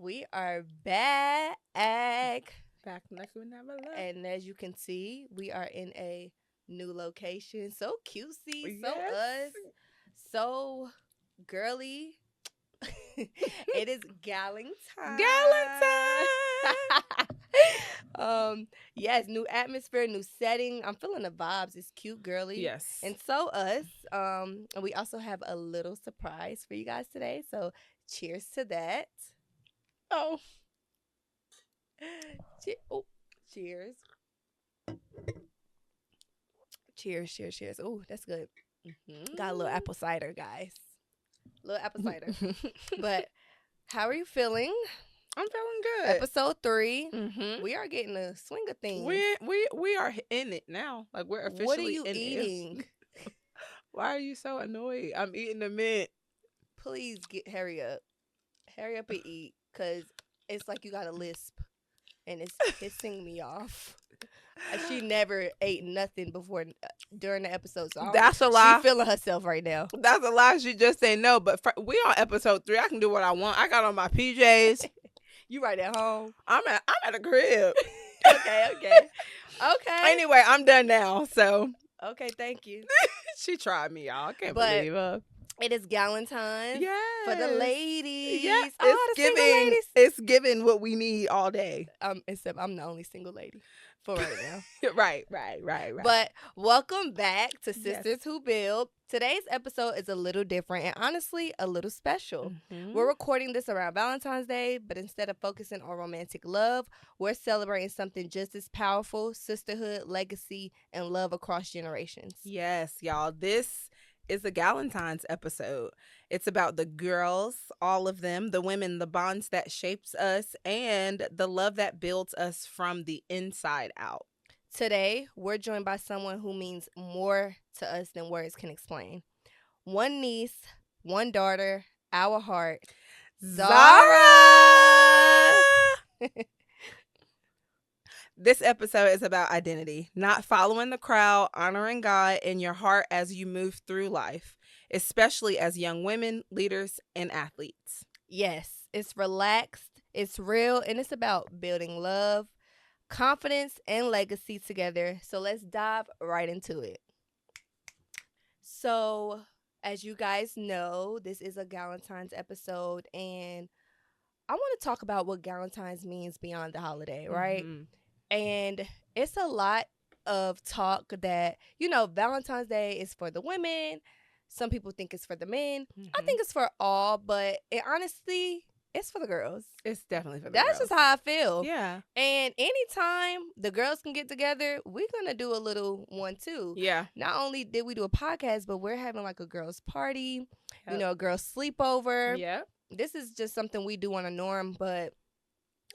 We are back. Back like we never left. And as you can see, we are in a new location. So cutesy, so Yes. us, so girly. It is Galentine. Yes, new atmosphere, new setting. I'm feeling the vibes. It's cute, girly. Yes. And so us. And we also have a little surprise for you guys today. So cheers to that. Oh. Cheers. Cheers. Oh, that's good. Mm-hmm. Got a little apple cider, guys. Little apple cider. But how are you feeling? I'm feeling good. Episode 3. Mm-hmm. We are getting the swing of things. We are in it now. Like we're officially What are you in eating? it. Why are you so annoyed? I'm eating the mint. Please hurry up. Hurry up and eat, because it's like you got a lisp and it's pissing me off. She never ate nothing before during the episode. So that's a lie. She's feeling herself right now. That's a lie. She just say no. But we on episode 3. I can do what I want. I got on my PJs. You right at home. I'm at a crib. Okay. Anyway, I'm done now. So okay, thank you. She tried me, y'all. I can't believe her. It is Galentine's for the ladies. Yes, it's giving. ladies. It's giving what we need all day. Except I'm the only single lady for right now. Right. But welcome back to Sisters Who Build. Today's episode is a little different and honestly a little special. Mm-hmm. We're recording this around Valentine's Day, but instead of focusing on romantic love, we're celebrating something just as powerful: sisterhood, legacy, and love across generations. Yes, y'all. This is a Galentine's episode. It's about the girls, all of them, the women, the bonds that shapes us, and the love that builds us from the inside out. Today, we're joined by someone who means more to us than words can explain. One niece, one daughter, our heart, Zara! This episode is about identity, not following the crowd, honoring God in your heart as you move through life, especially as young women, leaders, and athletes. Yes, it's relaxed, it's real, and it's about building love, confidence, and legacy together. So let's dive right into it. So, as you guys know, this is a Galentine's episode, and I want to talk about what Galentine's means beyond the holiday, right? Mm-hmm. And it's a lot of talk that, Valentine's Day is for the women. Some people think it's for the men. Mm-hmm. I think it's for all, but honestly, it's for the girls. It's definitely for the girls. That's just how I feel. Yeah. And anytime the girls can get together, we're going to do a little one too. Yeah. Not only did we do a podcast, but we're having like a girls' party, a girls' sleepover. Yeah. This is just something we do on a norm, but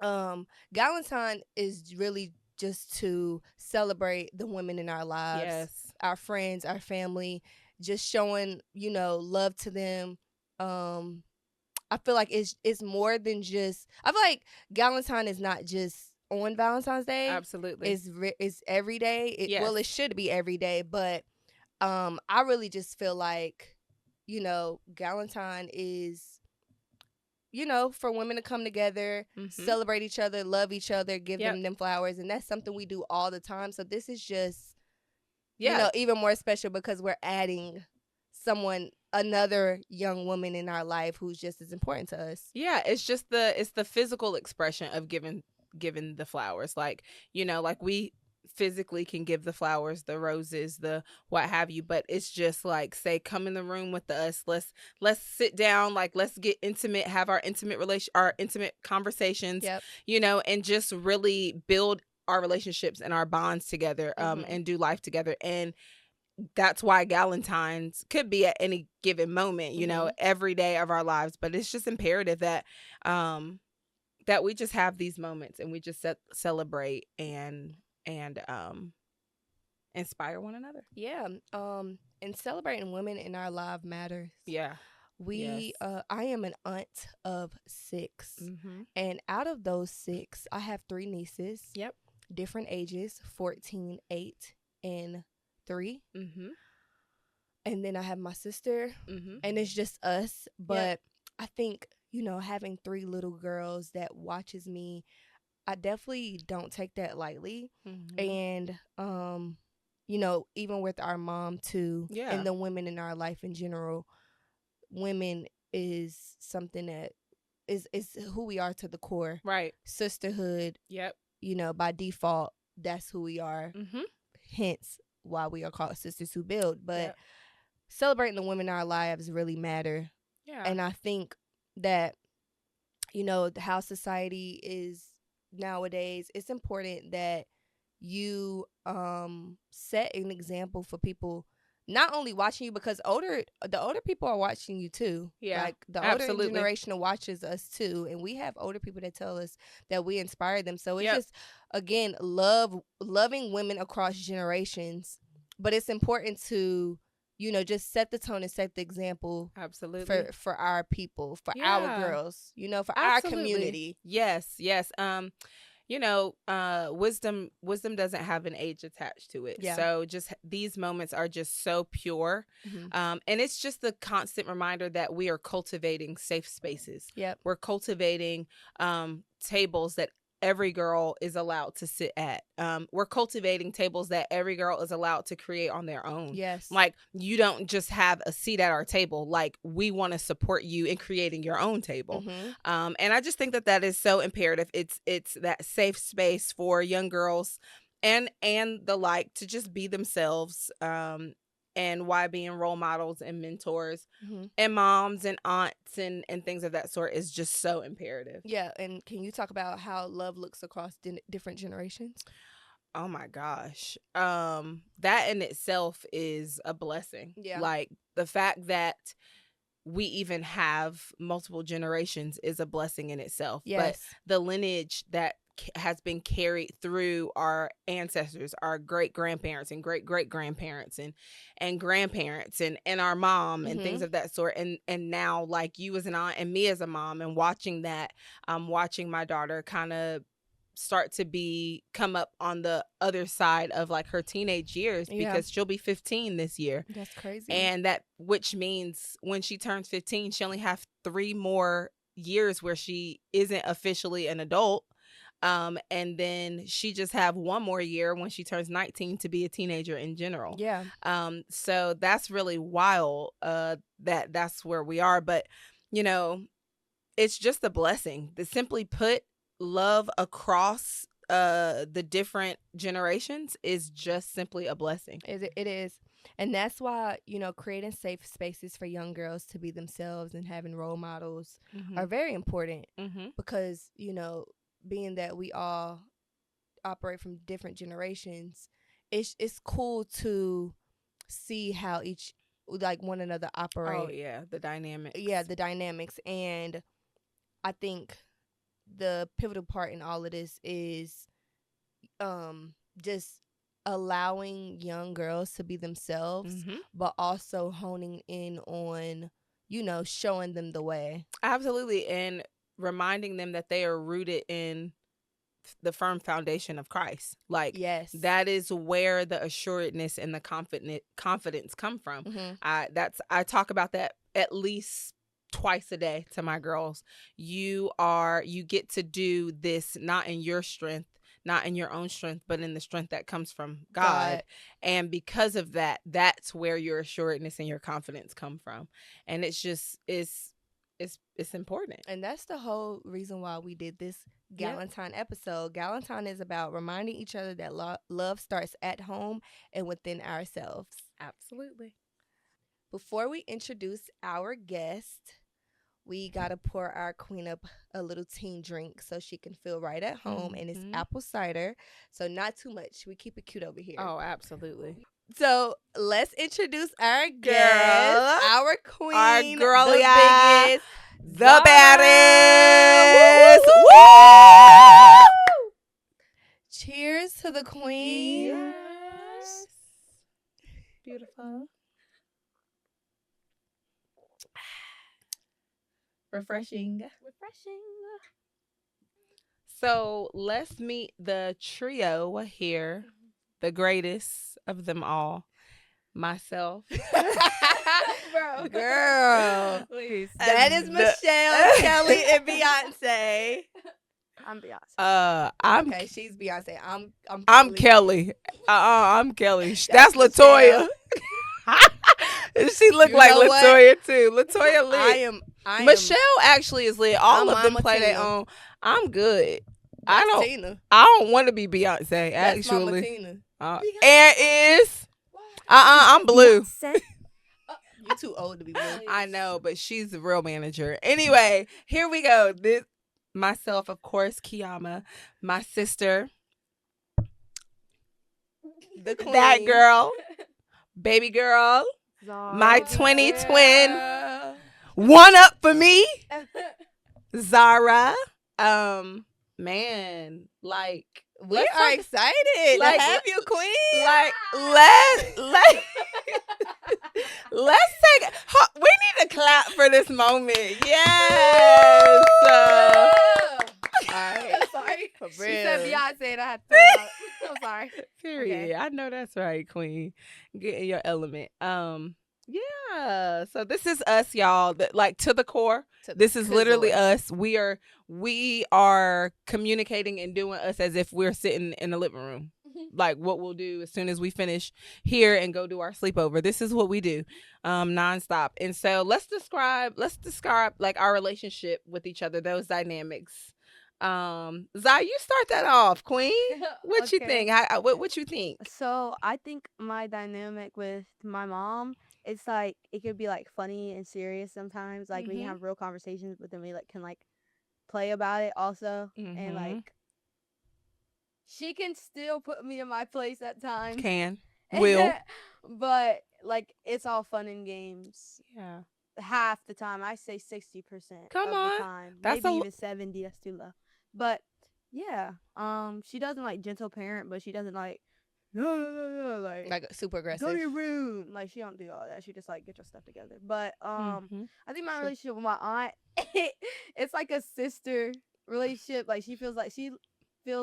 Galentine is really just to celebrate the women in our lives, our friends, our family, just showing, love to them. I feel like it's more than just, I feel like Galentine is not just on Valentine's Day. Absolutely. It's every day. Well, it should be every day, but I really just feel like, Galentine is, for women to come together, celebrate each other, love each other, give them flowers. And that's something we do all the time. So this is just, even more special because we're adding another young woman in our life who's just as important to us. Yeah, it's the physical expression of giving the flowers. Like, like we physically can give the flowers, the roses, the what have you, but it's just like, say, come in the room with us, let's sit down, like let's get intimate, have our intimate conversations, and just really build our relationships and our bonds together, and do life together. And that's why Galentine's could be at any given moment, every day of our lives, but it's just imperative that that we just have these moments and we just celebrate and inspire one another. Yeah. And celebrating women in our life matters. Yeah. I am an aunt of 6. Mm-hmm. And out of those 6, I have 3 nieces. Yep. Different ages, 14, 8, and 3. Mm-hmm. And then I have my sister. Mm-hmm. And it's just us. But I think, having 3 little girls that watches me, I definitely don't take that lightly. And even with our mom too, and the women in our life in general, women is something that is who we are to the core. Right. Sisterhood. Yep. By default, that's who we are. Hence why we are called Sisters Who Build. But celebrating the women in our lives really matter. Yeah. And I think that how society is nowadays, it's important that you set an example for people not only watching you, because the older people are watching you too. Yeah, like the absolutely. older generation watches us too, and we have older people that tell us that we inspire them. So it's just, again, loving women across generations, but it's important to just set the tone and set the example. Absolutely. For our people, for our girls, for our community. Yes. Wisdom doesn't have an age attached to it. So just these moments are just so pure. And it's just the constant reminder that we are cultivating safe spaces. We're cultivating tables that every girl is allowed to sit at. We're cultivating tables that every girl is allowed to create on their own. Like, you don't just have a seat at our table. Like, we want to support you in creating your own table. And I just think that is so imperative. It's that safe space for young girls and the like to just be themselves. And why being role models and mentors and moms and aunts and things of that sort is just so imperative. Yeah, and can you talk about how love looks across different generations? Oh my gosh. That in itself is a blessing. Yeah. Like, the fact that we even have multiple generations is a blessing in itself. Yes. But the lineage that has been carried through our ancestors, our great grandparents and great great grandparents and grandparents and our mom and things of that sort, and now, like, you as an aunt and me as a mom, and watching that, watching my daughter kind of start to come up on the other side of, like, her teenage years, because she'll be 15 this year. That's crazy. And which means when she turns 15, she only have 3 more years where she isn't officially an adult. And then she just have 1 more year when she turns 19 to be a teenager in general. Yeah. So that's really wild, that's where we are. But, it's just a blessing. To simply put, love across the different generations is just simply a blessing. It is. And that's why, creating safe spaces for young girls to be themselves and having role models are very important. Because, being that we all operate from different generations, it's cool to see how one another operate. Oh yeah, the dynamics. Yeah, the dynamics. And I think the pivotal part in all of this is just allowing young girls to be themselves, but also honing in on, showing them the way. Absolutely. And reminding them that they are rooted in the firm foundation of Christ. Like, that is where the assuredness and the confidence come from. I talk about that at least twice a day to my girls. You get to do this not in your strength, not in your own strength, but in the strength that comes from God. And because of that, that's where your assuredness and your confidence come from. And it's just, it's important. And that's the whole reason why we did this Galentine episode. Galentine is about reminding each other that love starts at home and within ourselves. Absolutely. Before we introduce our guest, we got to pour our queen up a little teen drink so she can feel right at home. And it's apple cider, so not too much. We keep it cute over here. Oh, absolutely. So let's introduce our guest, our queen, our girl, the biggest, the baddest. Woo! Cheers to the queen. Yes. Beautiful. Refreshing. So let's meet the trio here, the greatest of them all, myself. Bro. Girl. Please. That is Michelle, Kelly, and Beyonce. I'm Beyonce. Okay, she's Beyonce. I'm Kelly. I'm Kelly. That's LaToya. She look like LaToya too. LaToya lit. I am. Michelle actually is lit. All of them play their own. I'm good. Tina. I don't want to be Beyonce. That's actually, Tina. And is I'm blue. You too old to be blue. I know, but she's the real manager. Anyway, here we go. This myself, of course, Kiyama, my sister, the queen. That girl, baby girl, my 20 twin, one up for me, Zara. Man, like we are excited to have you, queen. Like let's take. We need to clap for this moment. Yes. All right. Sorry. For real. She said Beyonce and I had to I'm sorry. Period. Okay. I know that's right, queen. Get in your element. Yeah. So this is us, y'all. Like to the core. This is literally us. We are communicating and doing us as if we're sitting in the living room. Like what we'll do as soon as we finish here and go do our sleepover. This is what we do, nonstop. And so let's describe like our relationship with each other, those dynamics. Zai, you start that off, queen. What you think? What you think? So I think my dynamic with my mom, it's like it could be like funny and serious sometimes. Like we can have real conversations, but then we can play about it also, and like she can still put me in my place at times. Will, but like it's all fun and games. Yeah. Half the time, I say 60%. Come of on, the time. that's maybe even 70. That's too low. But yeah, she doesn't like gentle parent, but she doesn't like like super aggressive. Go to your room. Like she don't do all that. She just like get your stuff together. But I think my relationship with my aunt, it's like a sister relationship. Like she feels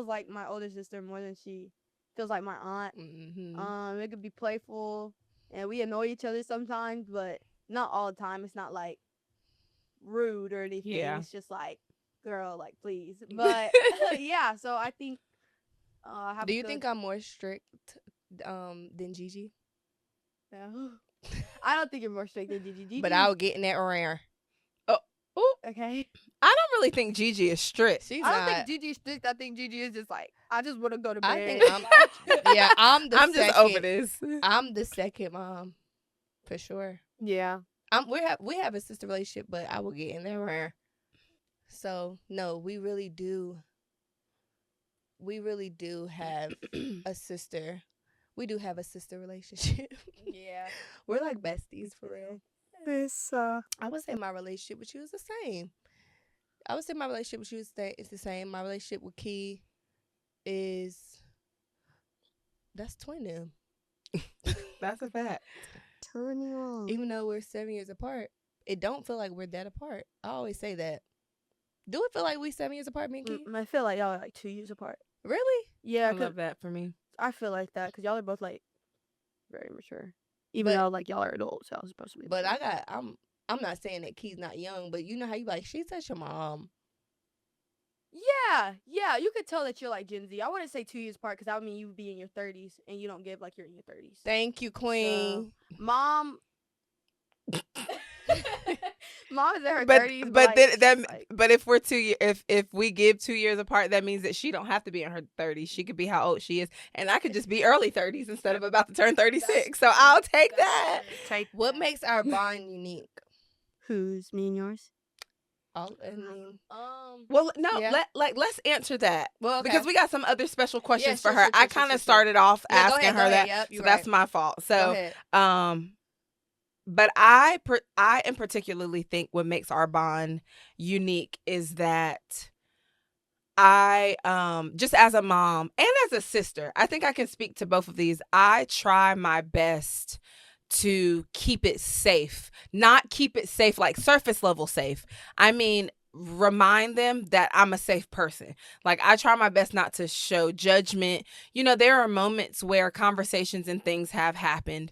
like my older sister more than she feels like my aunt. It could be playful, and we annoy each other sometimes, but not all the time. It's not like rude or anything. Yeah. It's just like, girl, like please. But yeah, so I think. Do you think I'm more strict than Gigi? No. I don't think you're more strict than Gigi. But I'll get in that rare. Oh, okay. I don't really think Gigi is strict. I don't think Gigi's strict. I think Gigi is just like, I just want to go to bed. I think I'm just over this. I'm the second mom, for sure. Yeah. We have a sister relationship, but I will get in there rare. So no, we really do have a sister. We do have a sister relationship. Yeah. We're like besties for real. I would say my relationship with you is the same. It's the same. My relationship with Key that's twin them. That's a fact. Even though we're 7 years apart, it don't feel like we're that apart. I always say that. Do it feel like we 7 years apart, Minky? I feel like y'all are like 2 years apart. Really? Yeah, I love that for me. I feel like that because y'all are both like very mature, even though like y'all are adults. Y'all are supposed to be. But I'm not saying that Key's not young, but you know how you like she's such your mom. Yeah, you could tell that you're like Gen Z. I wouldn't say 2 years apart because that would mean you would be in your 30s and you don't give like you're in your 30s. Thank you, queen. So, mom. Mom is in her 30s, but if we're if we give 2 years apart, that means that she don't have to be in her 30s. She could be how old she is, and I could just be early 30s instead of about to turn 36. So I'll take that. What makes our bond unique? Who's me and yours? Well, no, yeah. let's answer that. Well, okay. Because we got some other special questions for her. I kind of started off asking her that, yep, so that's my fault. So, but I in particularly think what makes our bond unique is that I just as a mom and as a sister, I think I can speak to both of these. I try my best to keep it safe, not keep it safe like surface level safe. I mean, remind them that I'm a safe person. Like, I try my best not to show judgment. You know, there are moments where conversations and things have happened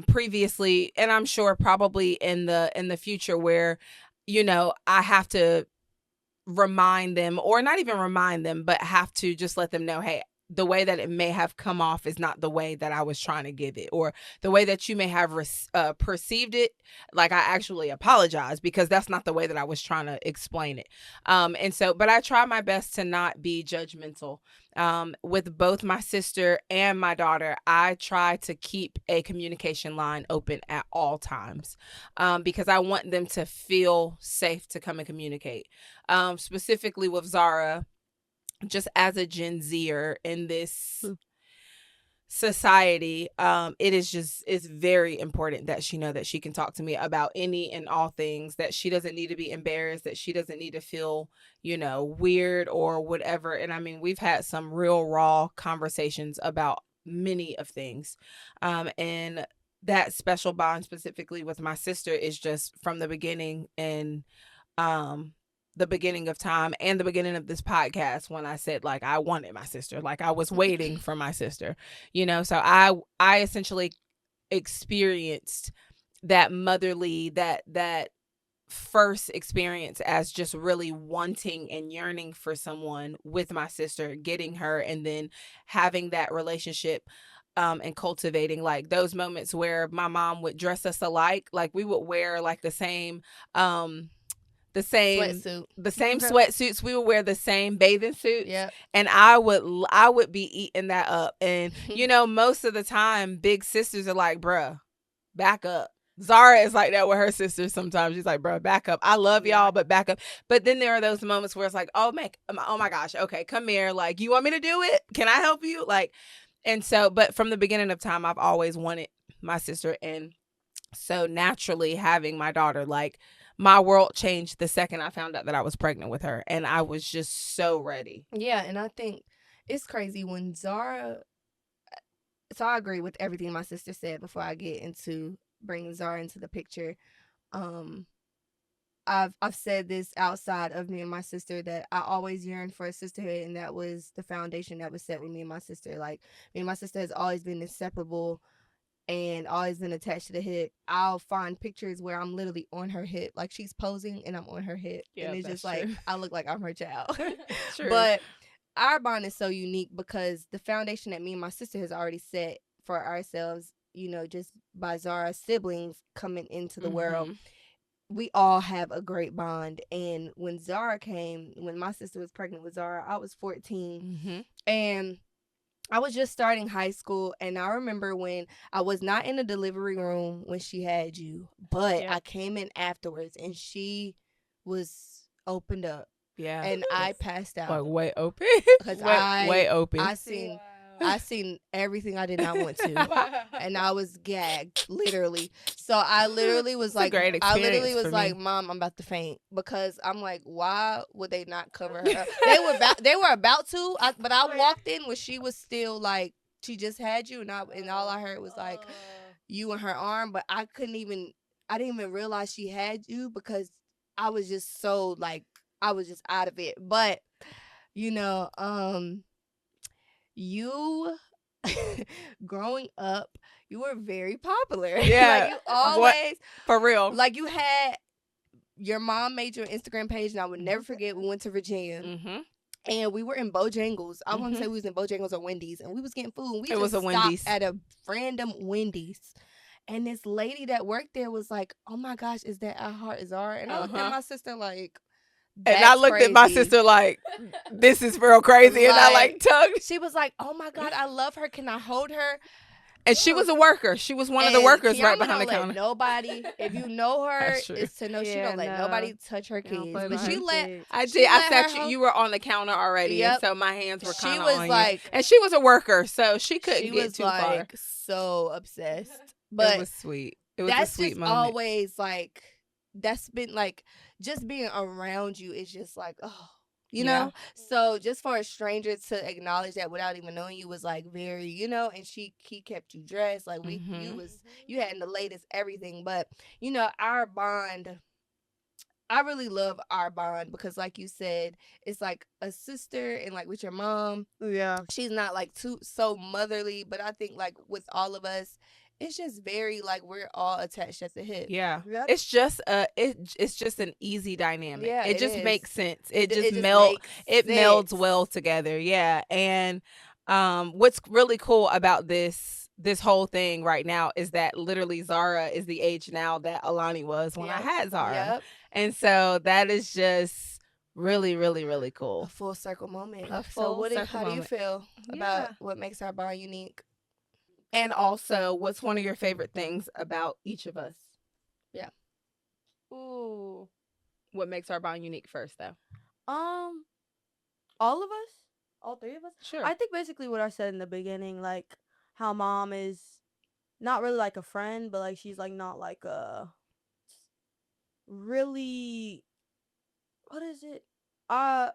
previously, and I'm sure probably in the future, where, you know, I have to remind them, or not even remind them, but have to just let them know, hey, the way that it may have come off is not the way that I was trying to give it, or the way that you may have perceived it. Like, I actually apologize, because that's not the way that I was trying to explain it. And so, but I try my best to not be judgmental. With both my sister and my daughter, I try to keep a communication line open at all times, because I want them to feel safe to come and communicate. Specifically with Zara, just as a Gen Zer in this society, it's very important that she know that she can talk to me about any and all things, that she doesn't need to be embarrassed, that she doesn't need to feel, you know, weird or whatever. And I mean, we've had some real raw conversations about many of things. And that special bond specifically with my sister is just from the beginning, and the beginning of time and the beginning of this podcast, when I said, like, I wanted my sister, like, I was waiting for my sister, you know. So I essentially experienced that motherly, that first experience as just really wanting and yearning for someone with my sister, getting her, and then having that relationship, and cultivating, like, those moments where my mom would dress us alike. Like, we would wear like the same sweatsuits. We would wear the same bathing suits. Yep. And I would be eating that up. And you know, most of the time big sisters are like, bruh, back up. Zara is like that with her sisters sometimes. She's like, bruh, back up. I love y'all, but back up. But then there are those moments where it's like, oh my gosh, okay, come here. Like, you want me to do it? Can I help you? Like, and so, but from the beginning of time, I've always wanted my sister. And so naturally, having my daughter, like, my world changed the second I found out that I was pregnant with her. And I was just so ready. Yeah, and I think it's crazy when Zara... So I agree with everything my sister said. Before I get into bringing Zara into the picture, I've said this outside of me and my sister, that I always yearned for a sisterhood, and that was the foundation that was set with me and my sister. Like, me and my sister has always been inseparable and always been attached to the hip. I'll find pictures where I'm literally on her hip, like she's posing and I'm on her hip, and it's just like, I look like I'm her child. But our bond is so unique because the foundation that me and my sister has already set for ourselves, you know, just by Zara's siblings coming into the world, we all have a great bond. And when my sister was pregnant with Zara, I was 14, and I was just starting high school. And I remember when I was not in the delivery room when she had you, but I came in afterwards and she was opened up. Yeah. And I passed out. Like, way open? Because way open. I seen everything I did not want to. And I was gagged, literally. So I literally was like, Mom, I'm about to faint. Because I'm like, why would they not cover her up? They were about to, but I walked in when she was still like, she just had you, and all I heard was like, you in her arm. But I didn't even realize she had you, because I was just so like, I was just out of it. But, you know, you growing up, you were very popular. Yeah. Like, you always, for real. Like, you had, your mom made your Instagram page, and I would never forget, we went to Virginia. And we were in Bojangles. I want to say we was in Bojangles or Wendy's, and we was getting food. And we was a Wendy's. At a random Wendy's. And this lady that worked there was like, oh my gosh, is that I Heart Zara? And I looked at my sister like, and I looked at my sister like, this is real crazy. And I like tugged. She was like, oh my God, I love her. Can I hold her? And she was a worker. She was one of the workers right behind the counter. Nobody, if you know her, is to know she don't let nobody touch her kids. But she let. I did. I sat you were on the counter already, and so my hands were kind of on you. And she was a worker, so she couldn't get too far. So obsessed, but it was sweet. It was a sweet moment. Always like, that's been like, just being around you is just like, oh. You know? So just for a stranger to acknowledge that without even knowing you was like very, you know, and he kept you dressed. Like, you had the latest everything. But, you know, our bond, I really love our bond because, like you said, it's like a sister, and like with your mom, she's not like so motherly, but I think like with all of us, it's just very like we're all attached at the hip. Yeah. It's just it's just an easy dynamic. Yeah, it just is. makes sense. It just makes melds well together. Yeah. And what's really cool about this whole thing right now is that literally Zara is the age now that Alani was when I had Zara. Yep. And so that is just really, really, really cool. A full circle moment. How do you feel about what makes our bond unique? And also, what's one of your favorite things about each of us? Yeah. Ooh. What makes our bond unique first, though? All of us? All three of us? Sure. I think basically what I said in the beginning, like how mom is not really like a friend, but like she's like not like a really, what is it? I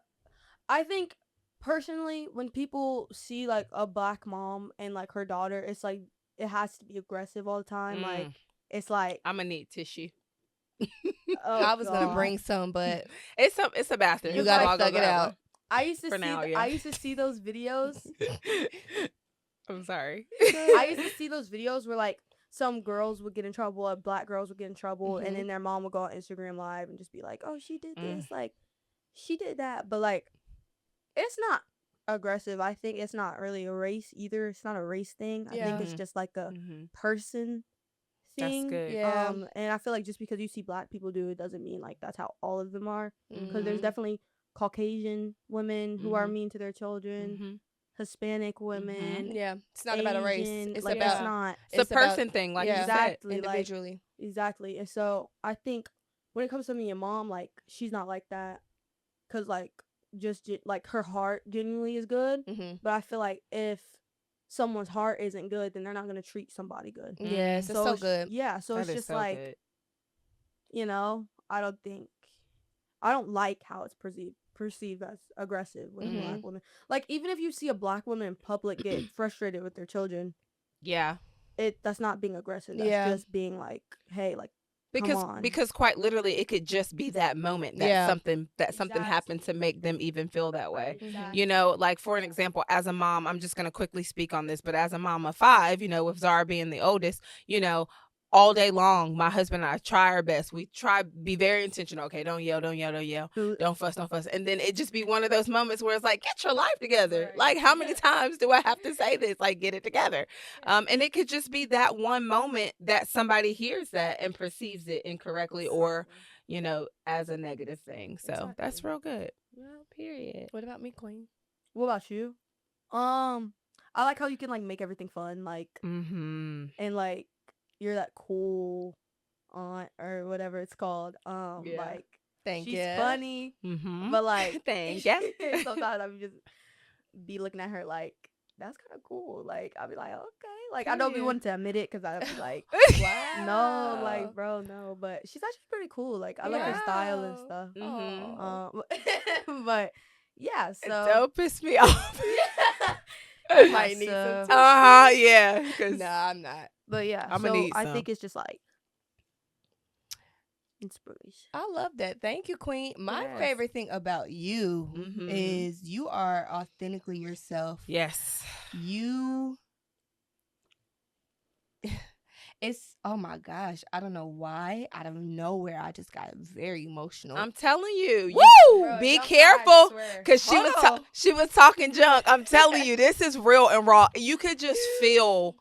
think personally when people see like a black mom and like her daughter, it's like it has to be aggressive all the time. Like it's like I'm gonna need tissue. I was gonna bring some, but it's a bathroom. You gotta thug it out. I used to see those videos. I'm sorry. I used to see those videos where like some girls would get in trouble, or black girls would get in trouble, and then their mom would go on Instagram Live and just be like, "Oh, she did this, like she did that," but like it's not aggressive. I think it's not really a race either. It's not a race thing. I think it's just like a person thing. That's good. Yeah. And I feel like just because you see black people do it doesn't mean like that's how all of them are. Because there's definitely Caucasian women who are mean to their children. Hispanic women. Yeah, it's not about a race. It's like, about it's a person thing, like exactly, you said, individually. Like, exactly. And so I think when it comes to me and mom, like she's not like that, cause like just like her heart genuinely is good. But I feel like if someone's heart isn't good, then they're not gonna treat somebody good. Yes, it's so good. Yeah, so it's just so like good. You know, I don't like how it's perceived as aggressive with black women. Like even if you see a black woman in public get frustrated with their children, that's not being aggressive. That's just being like, hey, like because quite literally it could just be that moment that something happened to make them even feel that way. You know, like for an example, as a mom, I'm just going to quickly speak on this, but as a mom of 5, you know, with Zara being the oldest, you know, all day long, my husband and I try our best. We try be very intentional. Okay, don't yell, don't fuss. And then it just be one of those moments where it's like, get your life together. Right. Like, how many times do I have to say this? Like, get it together. And it could just be that one moment that somebody hears that and perceives it incorrectly or, you know, as a negative thing. So that's real good. Well, period. What about me, Queen? What about you? I like how you can like make everything fun, like, and like. You're that cool aunt or whatever it's called. Like she's funny, but like thank you. Sometimes I just be looking at her like that's kind of cool. Like I'll be like, okay, like I don't be wanting to admit it because I'll be like, wow, no, like bro, no. But she's actually pretty cool. Like I like her style and stuff. But yeah, so don't piss me off. I might need some. Yeah. Nah, I'm not. But yeah, I think it's just like inspiration. I love that. Thank you, Queen. My favorite thing about you is you are authentically yourself. Yes. It's, oh my gosh, I don't know why. Out of nowhere, I just got very emotional. I'm telling you. Woo! Bro, be careful, because she was talking junk. I'm telling you, this is real and raw. You could just feel,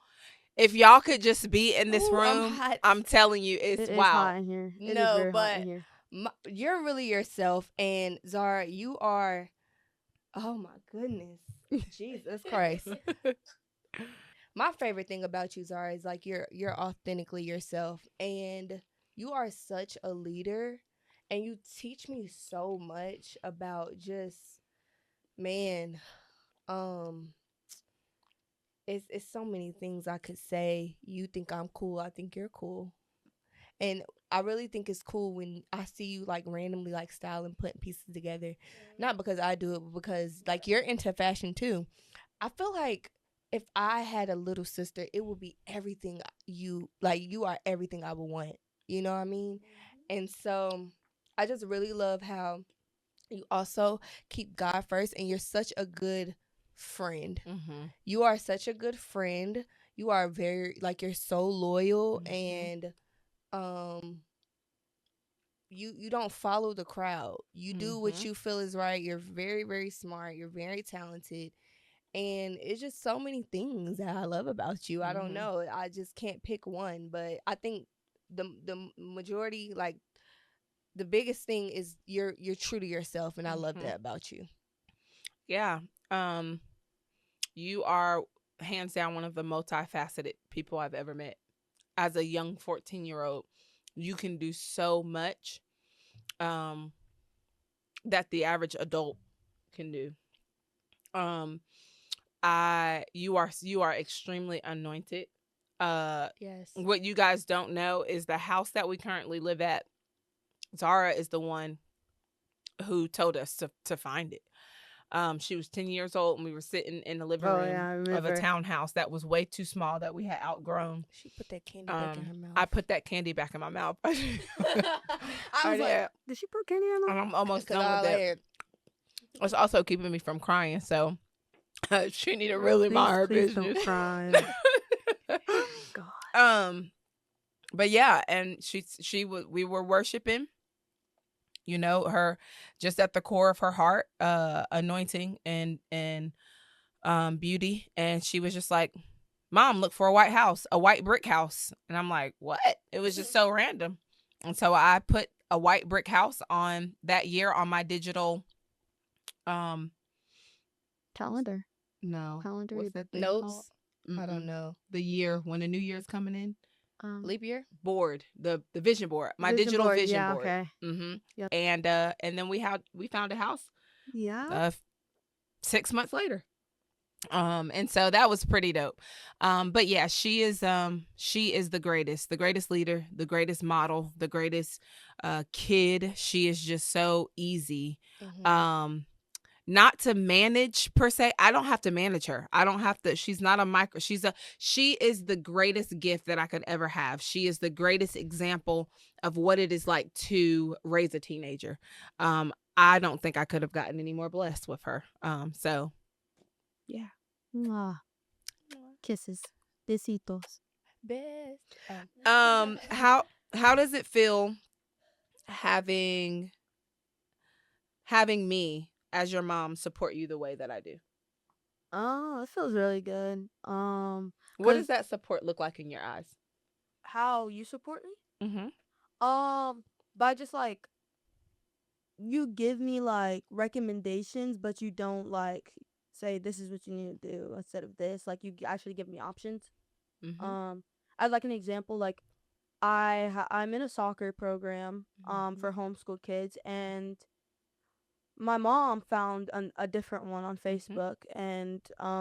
if y'all could just be in this room, I'm telling you, it's wow. Hot in here. No, but in here. You're really yourself, and Zara, you are, oh my goodness, Jesus Christ. My favorite thing about you, Zara, is like you're authentically yourself, and you are such a leader, and you teach me so much about just, man, it's so many things I could say. You think I'm cool, I think you're cool. And I really think it's cool when I see you like randomly like styling, putting pieces together. Not because I do it, but because like you're into fashion too. I feel like if I had a little sister, it would be everything you are everything I would want. You know what I mean? And so I just really love how you also keep God first, and you're such a good friend. You are such a good friend. You are very, like, you're so loyal, and you don't follow the crowd. You do what you feel is right. You're very, very smart. You're very talented. And it's just so many things that I love about you. I don't know. I just can't pick one, but I think the majority, like, the biggest thing is you're true to yourself, and I love that about you. Yeah. You are hands down one of the multifaceted people I've ever met. As a young 14-year-old, you can do so much that the average adult can do. You are extremely anointed. Yes. What you guys don't know is the house that we currently live at, Zara is the one who told us to find it. She was 10 years old, and we were sitting in the living room of a townhouse that was way too small that we had outgrown. She put that candy back in her mouth. I put that candy back in my mouth. I was like, did she put candy in her mouth? I'm almost done with it. It's also keeping me from crying, so she need to really mind her business. Don't cry. God. But yeah, and we were worshiping. You know, her just at the core of her heart, anointing and beauty. And she was just like, Mom, look for a white brick house. And I'm like, what? It was just so random. And so I put a white brick house on that year on my digital calendar. No. Calendar. What's that thing Notes? I don't know. The year when the new year is coming in. Leap year board, the vision board, my digital vision board. Okay. Yep. And then we found a house. Yeah. 6 months later. And so that was pretty dope. But yeah, she is the greatest leader, the greatest model, the greatest kid. She is just so easy. Not to manage per se. I don't have to manage her. I don't have to. She's not a micro. She is the greatest gift that I could ever have. She is the greatest example of what it is like to raise a teenager. I don't think I could have gotten any more blessed with her. So yeah. Kisses. Besitos. Best. How does it feel having me as your mom support you the way that I do? Oh, it feels really good. What does that support look like in your eyes? How you support me? By just like, you give me like recommendations, but you don't like say this is what you need to do instead of this. Like, you actually give me options. As like an example, like I'm in a soccer program for homeschool kids, and my mom found a different one on Facebook, and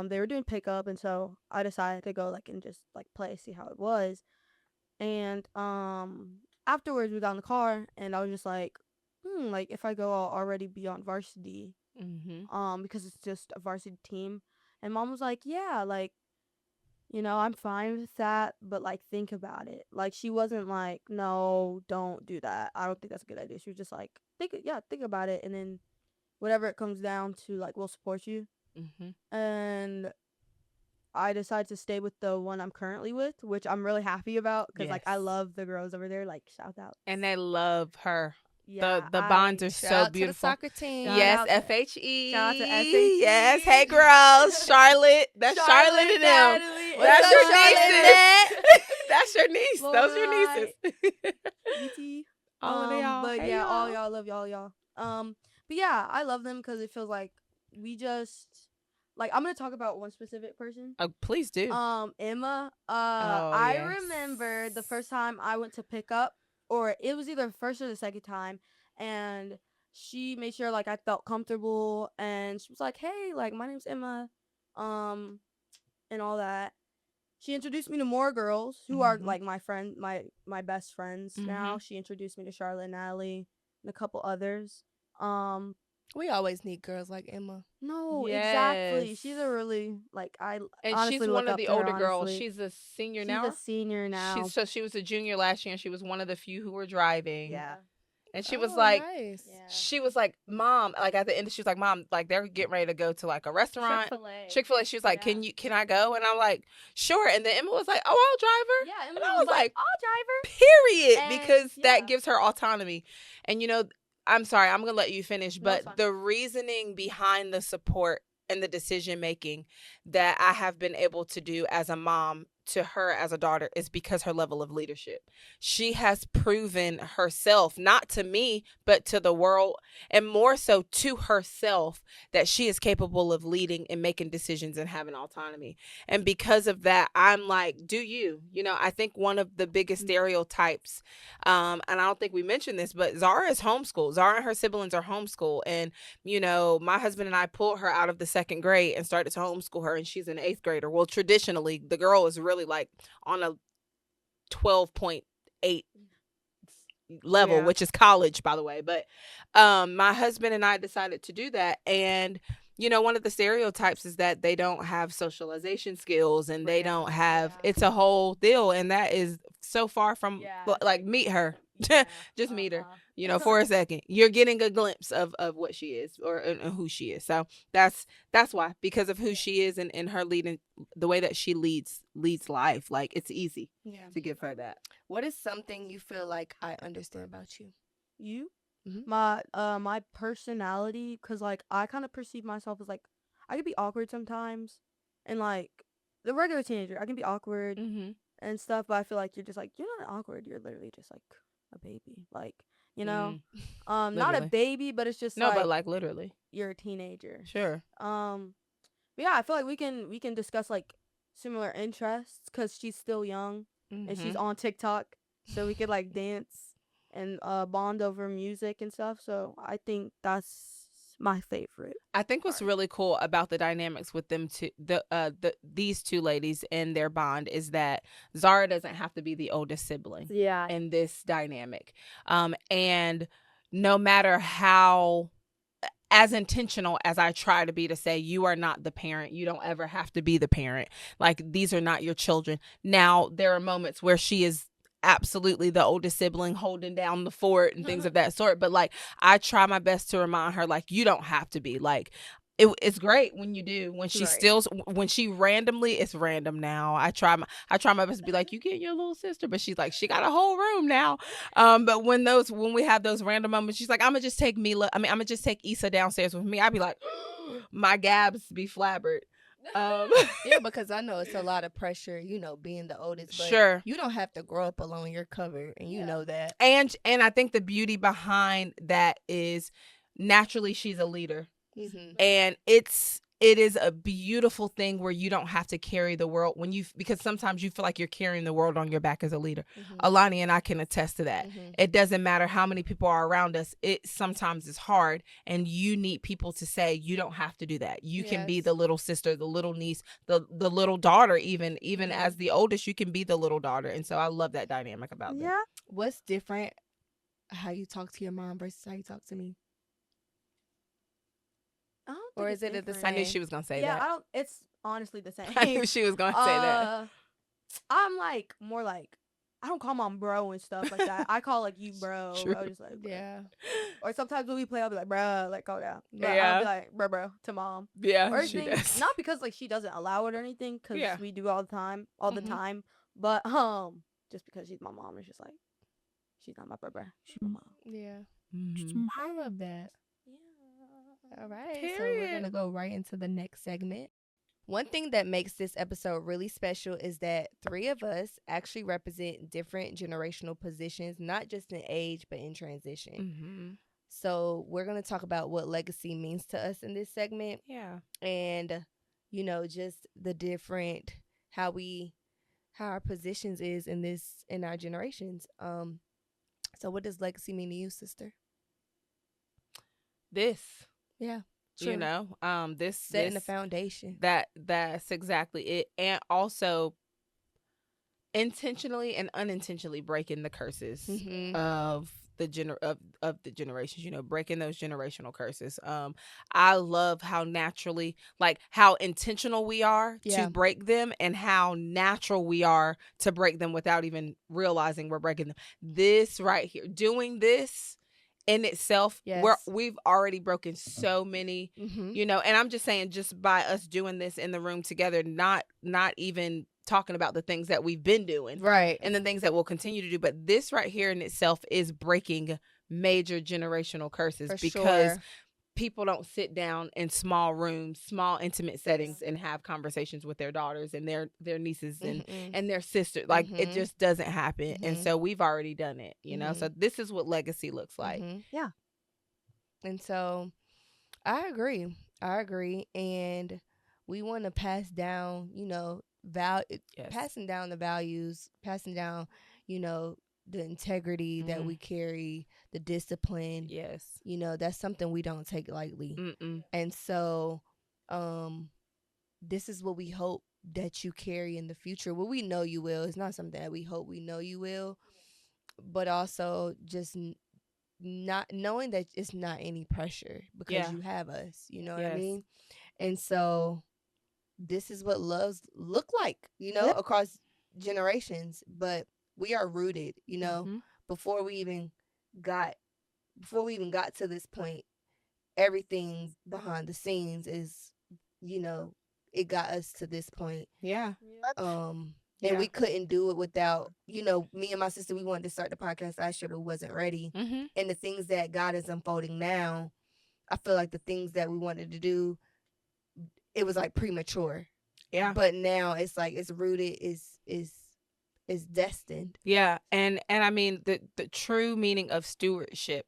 they were doing pickup, and so I decided to go like and just like play, see how it was. And afterwards we got in the car, and I was just like, like, if I go, I'll already be on varsity, because it's just a varsity team. And Mom was like, yeah, like, you know, I'm fine with that, but like, think about it. Like, she wasn't like, no, don't do that, I don't think that's a good idea. She was just like, think about it, and then whatever it comes down to, like, we'll support you. And I decided to stay with the one I'm currently with, which I'm really happy about, because like, I love the girls over there. Like, shout out. And they love her. Yeah, the bonds are so beautiful. To the soccer team. Yes, FHE. Shout out to FHE. Yes, hey girls, Charlotte. That's Charlotte and them. That's your nieces. That's your niece. Those are your nieces. All of y'all. But hey, yeah, all y'all, love y'all. But yeah, I love them because it feels like we just, like, I'm gonna talk about one specific person. Oh, please do. Emma. I remember the first time I went to pick up, or it was either the first or the second time, and she made sure like I felt comfortable, and she was like, "Hey, like, my name's Emma," and all that. She introduced me to more girls who are like my friend, my best friends now. She introduced me to Charlotte and Natalie and a couple others. We always need girls like Emma. No, exactly. She's a really, like, and honestly she's one of the older girls. Honestly. She's a senior now. She's a senior now. So she was a junior last year, and she was one of the few who were driving. Yeah. And she was like, nice. she was like, Mom, like at the end, she was like, Mom, like they're getting ready to go to like a restaurant. Chick-fil-A. She was like, can I go? And I'm like, sure. And then Emma was like, oh, I'll drive her. Yeah, Emma and I was like, I'll drive her. Period. And, because that gives her autonomy. And I'm sorry, I'm going to let you finish, but the reasoning behind the support and the decision making that I have been able to do as a mom to her as a daughter is because her level of leadership. She has proven herself, not to me, but to the world, and more so to herself, that she is capable of leading and making decisions and having autonomy. And because of that, I'm like, do you? I think one of the biggest stereotypes, and I don't think we mentioned this, but Zara is homeschooled. Zara and her siblings are homeschooled. And, my husband and I pulled her out of the 2nd grade and started to homeschool her, and she's an 8th grader. Well, traditionally, the girl is really like on a 12.8 level, which is college, by the way. But my husband and I decided to do that. And, one of the stereotypes is that they don't have socialization skills and they don't have, it's a whole deal. And that is so far from, like, meet her. Just meet her, for a second. You're getting a glimpse of what she is or who she is. So that's why, because of who she is and her leading, the way that she leads life. Like, it's easy to give her that. What is something you feel like I understand about you? You? Mm-hmm. My personality, because like I kind of perceive myself as like I can be awkward sometimes, and like the regular teenager I can be awkward and stuff, but I feel like you're not awkward, you're literally just like a baby, like not a baby, but it's just but like literally you're a teenager. Sure. But yeah, I feel like we can discuss like similar interests because she's still young and she's on TikTok, so we could like dance and bond over music and stuff. So I think that's my favorite. I think what's really cool about the dynamics with them two, these two ladies and their bond, is that Zara doesn't have to be the oldest sibling. Yeah. In this dynamic, and no matter how as intentional as I try to be to say, you are not the parent, you don't ever have to be the parent. Like, these are not your children. Now, there are moments where she is absolutely the oldest sibling holding down the fort and things of that sort, but like I try my best to remind her, like, you don't have to be. Like, it's great when you do, when she when she randomly, it's random now. I try my best to be like, you get your little sister, but she's like, she got a whole room now. But when we have those random moments, she's like, I'm gonna just take Issa downstairs with me. I'd be like, my gabs be flabbered. Yeah, because I know it's a lot of pressure, being the oldest, but sure, you don't have to grow up alone. You're covered, and you know that. And I think the beauty behind that is naturally she's a leader. And it is a beautiful thing where you don't have to carry the world because sometimes you feel like you're carrying the world on your back as a leader. Alani and I can attest to that. It doesn't matter how many people are around us. It sometimes is hard, and you need people to say, you don't have to do that. You can be the little sister, the little niece, the little daughter, even as the oldest, you can be the little daughter. And so I love that dynamic about them. Yeah. What's different how you talk to your mom versus how you talk to me? Or is it the same? I knew she was gonna say that. Yeah, it's honestly the same. I knew she was gonna say that. I'm like more like, I don't call mom bro and stuff like that. I call like you bro. True. I was just like, bro. Yeah. Or sometimes when we play, I'll be like, bro, like, calm down. But Yeah. I'll be like, bro to mom. Yeah. Or she things, does. not because like she doesn't allow it or anything, because we do all the time, But just because she's my mom, it's just like, she's not my bro. She's my mom. Yeah. Mm-hmm. I love that. All right, Period. so we're going to go right into the next segment. One thing that makes this episode really special is that 3 of us actually represent different generational positions, not just in age, but in transition. So we're going to talk about what legacy means to us in this segment. Yeah. And, just the different, how our positions is in our generations. So what does legacy mean to you, sister? This. Yeah. True. This setting the foundation. That's exactly it. And also intentionally and unintentionally breaking the curses of the generations, breaking those generational curses. I love how naturally, like how intentional we are to break them, and how natural we are to break them without even realizing we're breaking them. This right here, doing this in itself, we've already broken so many, you know, and I'm just saying, just by us doing this in the room together, not even talking about the things that we've been doing, right, and the things that we'll continue to do, but this right here in itself is breaking major generational curses. For because people don't sit down in small rooms, small intimate settings, and have conversations with their daughters and their nieces and their sisters. Like, it just doesn't happen. And so we've already done it, you know? So this is what legacy looks like. Yeah. And so I agree. And we want to pass down, you know, passing down the values, passing down, you know, the integrity that we carry, the discipline. Yes. You know, that's something we don't take lightly. And so this is what we hope that you carry in the future. Well, we know you will. It's not something that we hope, we know you will. But also just not knowing that it's not any pressure because you have us. You know what I mean? And so this is what loves look like, you know, across generations. But we are rooted, you know, before we even got to this point. Everything behind the scenes is, you know, it got us to this point. And we couldn't do it without, you know, me and my sister, we wanted to start the podcast last year, but wasn't ready. And the things that God is unfolding now, I feel like the things that we wanted to do, it was like premature. But now it's like it's rooted, is destined. And I mean, the true meaning of stewardship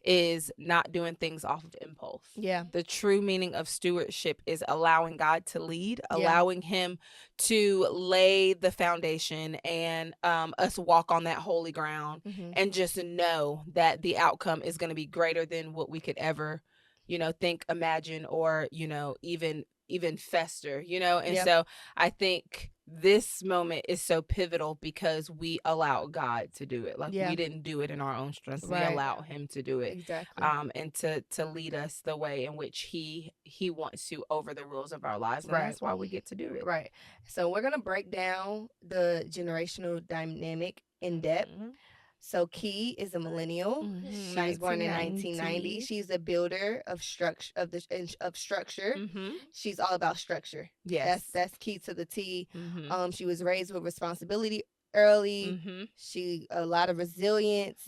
is not doing things off of impulse. The true meaning of stewardship is allowing God to lead, allowing him to lay the foundation, and us walk on that holy ground, and just know that the outcome is going to be greater than what we could ever, you know, think, imagine, or, you know, even fester, you know. And so I think this moment is so pivotal because we allowed God to do it. Like, we didn't do it in our own strength. We allowed him to do it. Exactly. And to lead us the way in which he wants to over the rules of our lives. And that's why we get to do it. Right. So we're going to break down the generational dynamic in depth. So Key is a millennial. She was born in 1990. She's a builder of structure. She's all about structure. That's key to the T. She was raised with responsibility early. She a lot of resilience.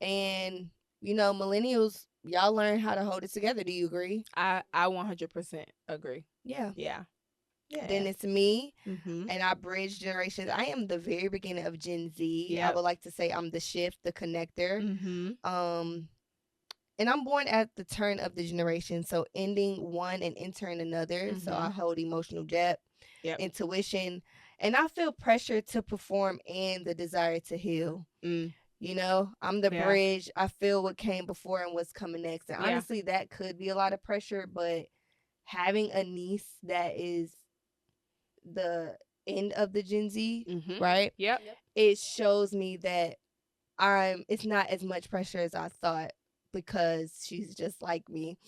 And you know, millennials, y'all learn how to hold it together. Do you agree? I 100% agree. Yeah. Then it's me, and I bridge generations. I am the very beginning of Gen Z. I would like to say I'm the shift, the connector. And I'm born at the turn of the generation, so ending one and entering another. So I hold emotional depth, intuition, and I feel pressure to perform and the desire to heal. You know, I'm the bridge. I feel what came before and what's coming next. And honestly, that could be a lot of pressure, but having a niece that is the end of the Gen Z, right? It shows me that it's not as much pressure as I thought, because she's just like me.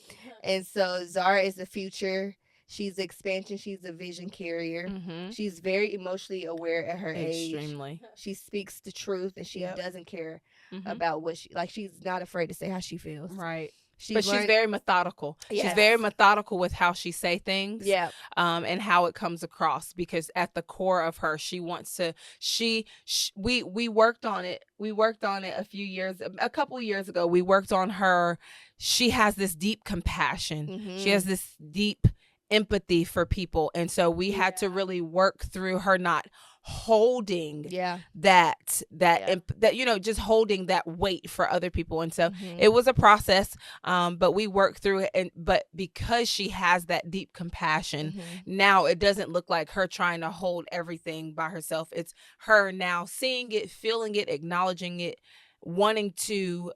And so Zara is the future. She's expansion. She's a vision carrier. She's very emotionally aware at her age. She speaks the truth, and she doesn't care about what she's not afraid to say how she feels. She's very methodical. She's very methodical with how she say things, and how it comes across, because at the core of her, she wants to. We worked on it. We worked on it a couple of years ago. We worked on her. She has this deep compassion. She has this deep empathy for people, and so we had to really work through her not holding that you know, just holding that weight for other people. And so it was a process, but we worked through it. But because she has that deep compassion, now it doesn't look like her trying to hold everything by herself. It's her now seeing it, feeling it, acknowledging it, wanting to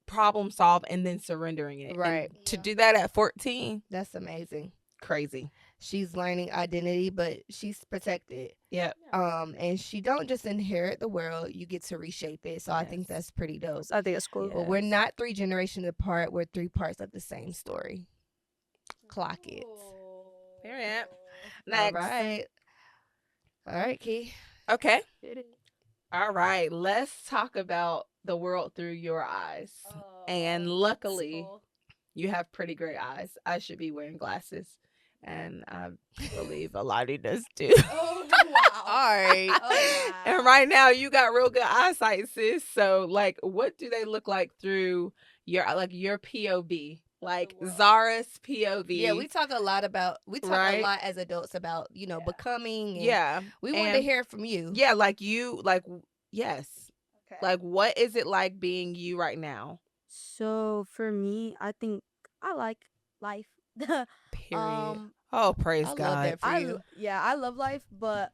problem solve, and then surrendering it. And to do that at 14, that's amazing. Crazy. She's learning identity, but she's protected. And she don't just inherit the world, you get to reshape it. So I think that's pretty dope. I think it's cool. But we're not 3 generations apart. We're 3 parts of the same story. Clock it. Period. Next. All right, Key. Okay. All right. Let's talk about the world through your eyes. And luckily, you have pretty great eyes. I should be wearing glasses. And I believe a lot of us do. Oh, wow. All right. Oh, wow. And right now, you got real good eyesight, sis. So, like, what do they look like through your POV? Like Zara's POV. Yeah, we talk a lot a lot as adults about, becoming. And we want to hear from you. Yeah, yes. Okay. Like, what is it like being you right now? So for me, I think I like life. Period. Oh, praise God. Love that for you. I love life, but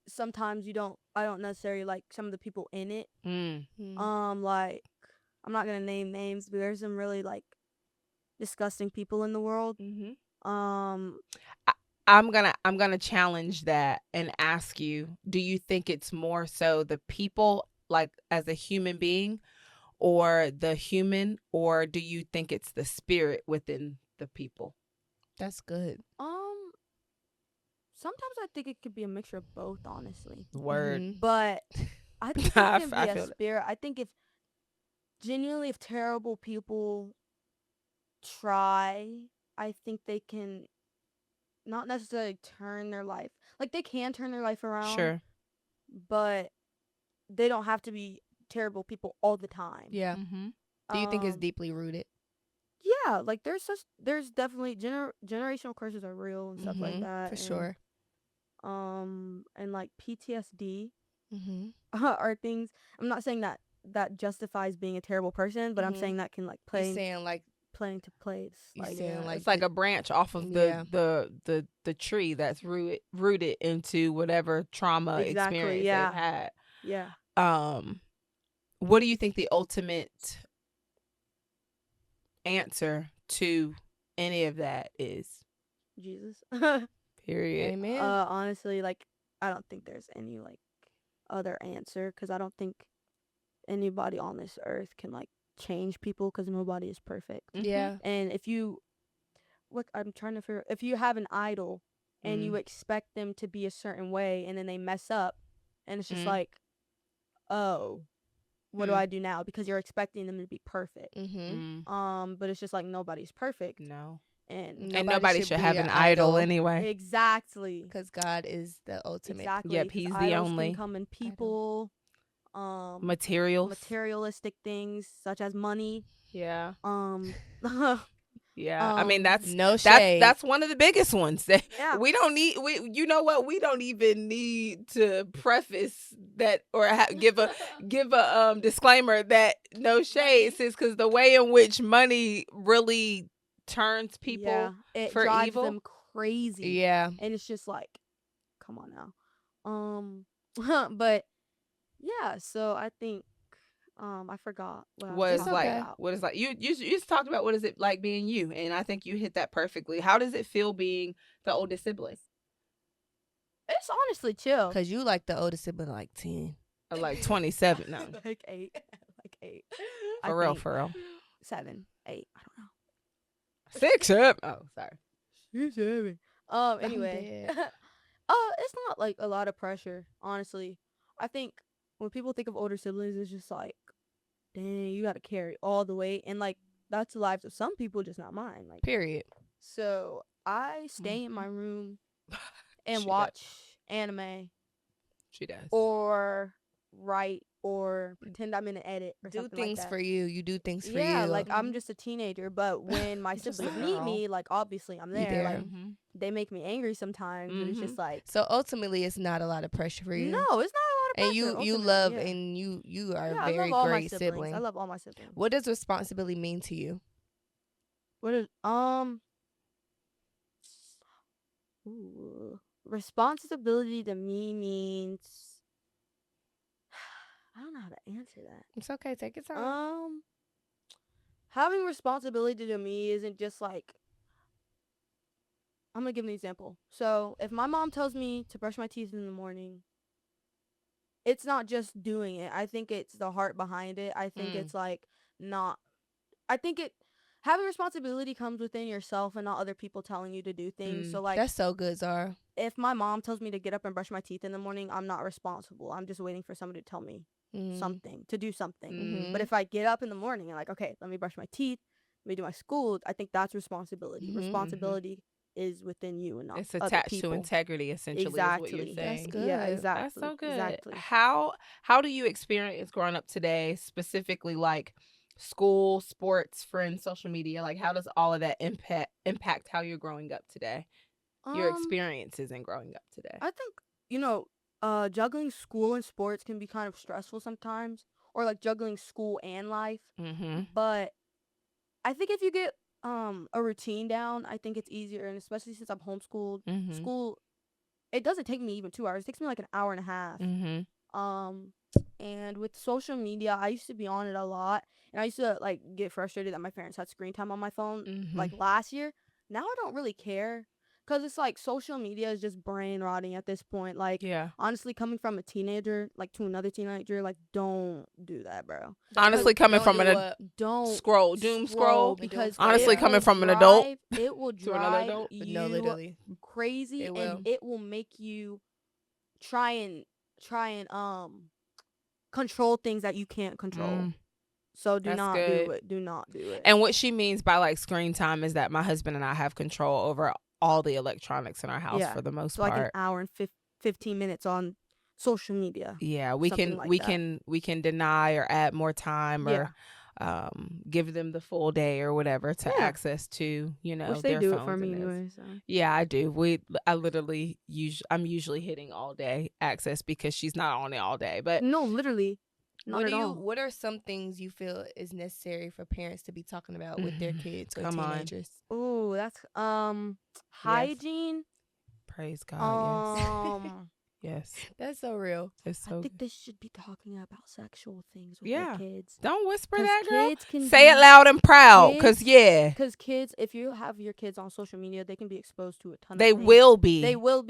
sometimes I don't necessarily like some of the people in it. Like, I'm not gonna name names, but there's some really like disgusting people in the world. I'm gonna challenge that and ask you, do you think it's more so the people, like, as a human being, or the human, or do you think it's the spirit within the people? That's good. Sometimes I think it could be a mixture of both, honestly. Word. But I think it can be a spirit. I think if terrible people try, I think they can not necessarily turn their life. Like, they can turn their life around. Sure. But they don't have to be terrible people all the time. Yeah. Do you think it's deeply rooted? Yeah, like there's definitely generational curses are real and stuff like that. For sure. And like PTSD are things. I'm not saying that justifies being a terrible person, but I'm saying that can like play. You're saying like playing to place. Like, it's like a branch off of the tree that's rooted into whatever trauma experience they've had. Yeah. What do you think the ultimate answer to any of that is? Jesus. Period. Amen. Honestly, like, I don't think there's any like other answer, because I don't think anybody on this earth can like change people, because nobody is perfect. Yeah. And if you if you have an idol and you expect them to be a certain way, and then they mess up, and it's just like, oh, what do I do now? Because you're expecting them to be perfect. But it's just like, nobody's perfect. No. And nobody should have an idol anyway. Exactly. Because God is the ultimate. Exactly. Yep, he's the only. Can come in people, materialistic things such as money. Yeah. Yeah. I mean, that's no shade. That's one of the biggest ones. Yeah. We don't need. You know what? We don't even need to preface that or give a disclaimer that no shade, sis, because the way in which money really turns people it for drives evil, them crazy. Yeah. And it's just like, come on now. But yeah, so I think I forgot what is like. You just talked about what is it like being you, and I think you hit that perfectly. How does it feel being the oldest sibling? It's honestly chill. Because you like the oldest sibling like 10. Or like 27. No. Like 8. Like 8. For real. 7, 8. I don't know. 6 up. Oh, sorry. 7. Anyway. It's not like a lot of pressure, honestly. I think when people think of older siblings, it's just like, dang, you got to carry all the weight. And like, that's the lives of some people, just not mine. Like, period. So I stay in my room and watch anime. She does. Or write or pretend I'm in an edit or do something things like that. for you. You do things for you. Yeah, like I'm just a teenager, but when my siblings meet me, like obviously I'm there. Like they make me angry sometimes, but it's just like, so ultimately it's not a lot of pressure for you. No, it's not a lot of pressure. And you love and you are a very great sibling. I love all my siblings. What does responsibility mean to you? What is responsibility to me means, I don't know how to answer that. It's okay. Take your time. Having responsibility to me isn't just like, I'm going to give an example. So if my mom tells me to brush my teeth in the morning, it's not just doing it. I think it's the heart behind it. I think it's like having responsibility comes within yourself and not other people telling you to do things. So like, that's so good, Zara. If my mom tells me to get up and brush my teeth in the morning, I'm not responsible. I'm just waiting for somebody to tell me something, to do something. Mm-hmm. But if I get up in the morning and like, okay, let me brush my teeth, let me do my school, I think that's responsibility. Mm-hmm. Responsibility is within you and not it's other attached people. to integrity, essentially. Exactly. Is what you're That's saying. good. Yeah, exactly. That's so good. Exactly. How do you experience growing up today, specifically like school, sports, friends, social media? Like, how does all of that impact how you're growing up today? Your experiences in growing up today. I think, juggling school and sports can be kind of stressful sometimes, or like juggling school and life. Mm-hmm. But I think if you get a routine down, I think it's easier, and especially since I'm homeschooled, Mm-hmm. school, it doesn't take me even 2 hours. It takes me like an hour and a half. Mm-hmm. And with social media, I used to be on it a lot, and I used to like get frustrated that my parents had screen time on my phone like last year. Now I don't really care, because it's like social media is just brain rotting at this point. Like, honestly, coming from a teenager like to another teenager, like, don't do that, bro. Honestly, coming from don't doom scroll, because honestly coming from an adult, it will to another drive adult. you No, literally. crazy, It will. and it will make you try and control things that you can't control. So do not do it. Do not do it. And what she means by like screen time is that my husband and I have control over all the electronics in our house for the most part. So like an hour and 15 minutes on social media. Yeah, we can deny or add more time or give them the full day or whatever to access to, which they their do phones it for me anyway. So. Yeah, I do. I'm usually hitting all day access because she's not on it all day. But no, literally. What are some things you feel is necessary for parents to be talking about with their kids or teenagers? Oh, that's hygiene. Yes. Praise God. Yes. Yes. That's so real. I think they should be talking about sexual things with their kids. Don't whisper that, girl. Say it loud and proud, because kids, if you have your kids on social media, they can be exposed to a ton of things. They will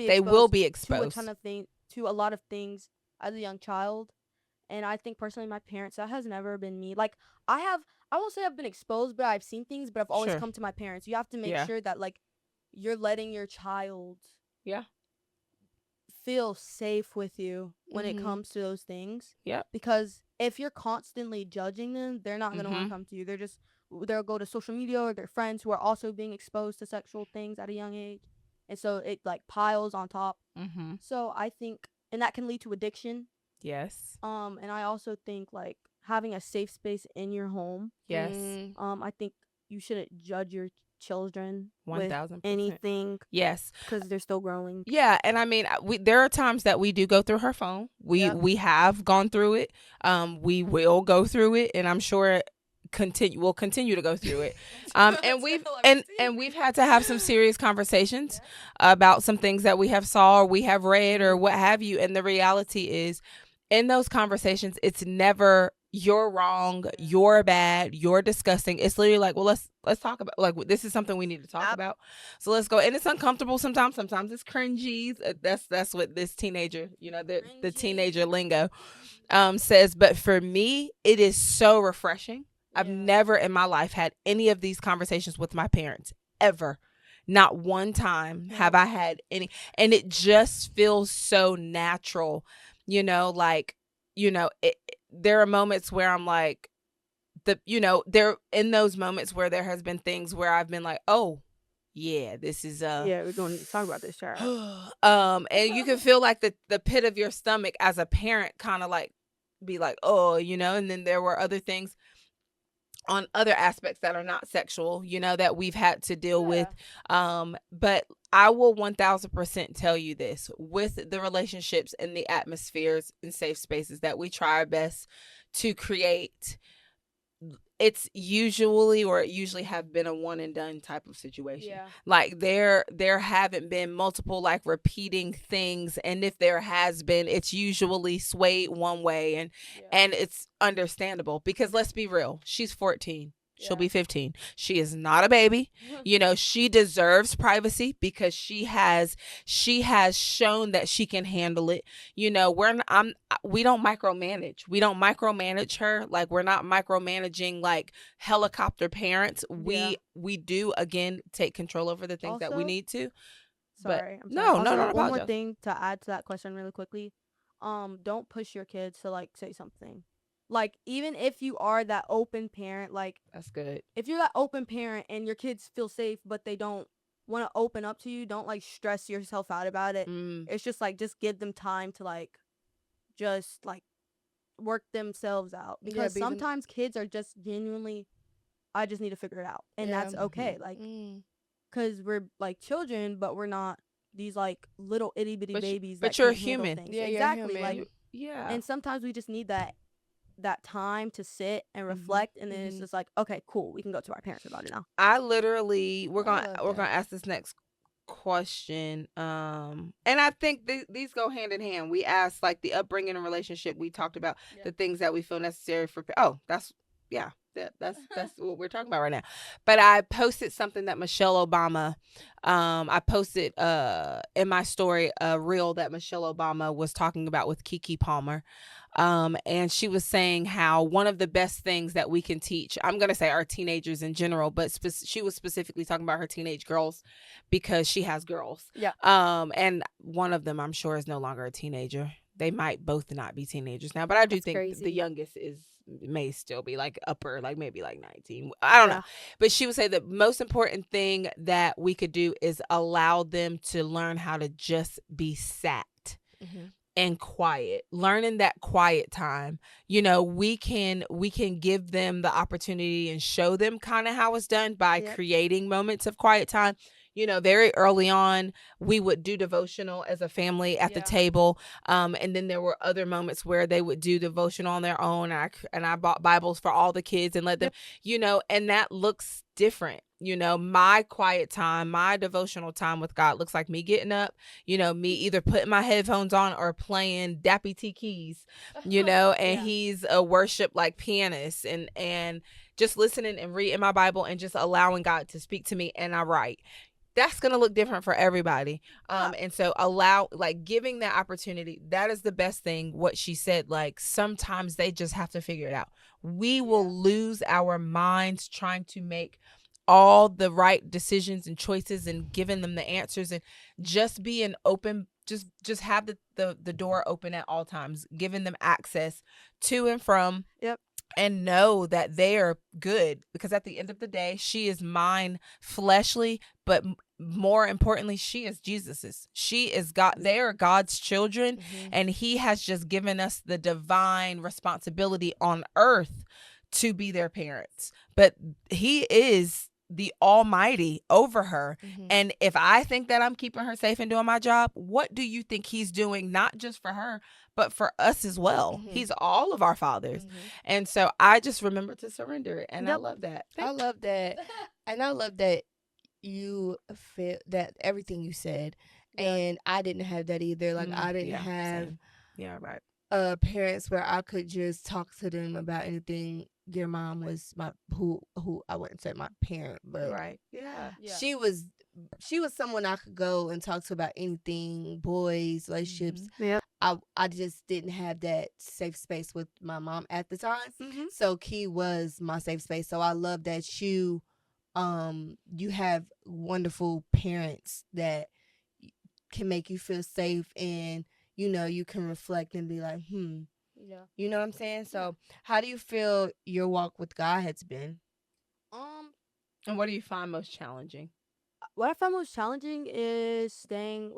be exposed to a ton of things, to a lot of things as a young child. And I think personally, my parents, that has never been me. Like, I won't say I've been exposed, but I've seen things, but I've always come to my parents. You have to make sure that, like, you're letting your child feel safe with you when it comes to those things. Yeah. Because if you're constantly judging them, they're not going to want to come to you. They'll go to social media or their friends who are also being exposed to sexual things at a young age. And so it, like, piles on top. So I think, and that can lead to addiction. Yes. And I also think, like, having a safe space in your home. Yes. I think you shouldn't judge your children 1,000% with anything. Yes. Because they're still growing. Yeah, and I mean, there are times that we do go through her phone. We have gone through it. We will go through it, and I'm sure we'll continue to go through it. And we've had to have some serious conversations about some things that we have saw or we have read or what have you. And the reality is, in those conversations, it's never you're wrong, you're bad, you're disgusting. It's literally like, well, let's talk about, like, this is something we need to talk about. So let's go. And it's uncomfortable sometimes. Sometimes it's cringy. That's what this teenager, the teenager lingo says. But for me, it is so refreshing. I've never in my life had any of these conversations with my parents, ever. Not one time have I had any. And it just feels so natural, there are moments where I'm like, there in those moments where there has been things where I've been like, oh, yeah, this is we're going to talk about this, child. And you can feel like the pit of your stomach as a parent kind of like be like, oh, and then there were other things on other aspects that are not sexual, that we've had to deal with. But I will 1,000% tell you this, with the relationships and the atmospheres and safe spaces that we try our best to create, it usually have been a one and done type of situation. Like there haven't been multiple like repeating things, and if there has been, it's usually swayed one way, and it's understandable because let's be real, she's 14. She'll be 15. She is not a baby. She deserves privacy because she has shown that she can handle it. We don't micromanage. We don't micromanage her. Like, we're not micromanaging like helicopter parents. We do, again, take control over the things that we need to. Sorry. No, also, no, one more thing to add to that question really quickly. don't push your kids to like say something. Like, even if you are that open parent, like, that's good. If you're that open parent and your kids feel safe, but they don't want to open up to you, don't like stress yourself out about it. It's just like, just give them time to like, just like work themselves out. Because sometimes kids are just genuinely, I just need to figure it out. And that's okay. Like, because we're like children, but we're not these like little itty bitty babies. But you're a human. Yeah, exactly. Like, and sometimes we just need that time to sit and reflect, and then it's just like, okay, cool, we can go to our parents about it now. I literally, we're gonna ask this next question, and I think these go hand in hand. We asked like the upbringing and relationship. We talked about the things that we feel necessary for. That's what we're talking about right now. But I posted something that Michelle Obama, I posted in my story a reel that Michelle Obama was talking about with Keke Palmer. And she was saying how one of the best things that we can teach, I'm going to say our teenagers in general, but she was specifically talking about her teenage girls because she has girls. Yeah. And one of them, I'm sure, is no longer a teenager. They might both not be teenagers now, but I do think the youngest may still be like upper, like maybe like 19. I don't know. But she would say the most important thing that we could do is allow them to learn how to just be sat. And quiet, learning that quiet time. You know, we can give them the opportunity and show them kind of how it's done by creating moments of quiet time. You know, very early on, we would do devotional as a family at the table. And then there were other moments where they would do devotional on their own. And I bought Bibles for all the kids and let them, you know, and that looks different. You know, my quiet time, my devotional time with God looks like me getting up, you know, me either putting my headphones on or playing Dappy T Keys, you know, and he's a worship like pianist and just listening and reading my Bible and just allowing God to speak to me, and I write. That's going to look different for everybody. And so giving that opportunity, that is the best thing. What she said, like, sometimes they just have to figure it out. We will lose our minds trying to make all the right decisions and choices and giving them the answers, and just being open, just have the door open at all times, giving them access to and from. And know that they are good, because at the end of the day, she is mine fleshly, but more importantly, she is Jesus's. She is God. They are God's children, and he has just given us the divine responsibility on earth to be their parents. But he is the Almighty over her. And if I think that I'm keeping her safe and doing my job, what do you think he's doing, not just for her, but for us as well? He's all of our fathers. And so I just remember to surrender it. And I love that. I love that. And I love that you feel that everything you said. And I didn't have that either. Like, I didn't have parents where I could just talk to them about anything. Your mom was who I wouldn't say my parent, but she was someone I could go and talk to about anything, boys, relationships. I just didn't have that safe space with my mom at the time. So Key was my safe space. So I love that you have wonderful parents that can make you feel safe, and you know, you can reflect and be like, you know what I'm saying? So how do you feel your walk with God has been? And what do you find most challenging? What I find most challenging is spending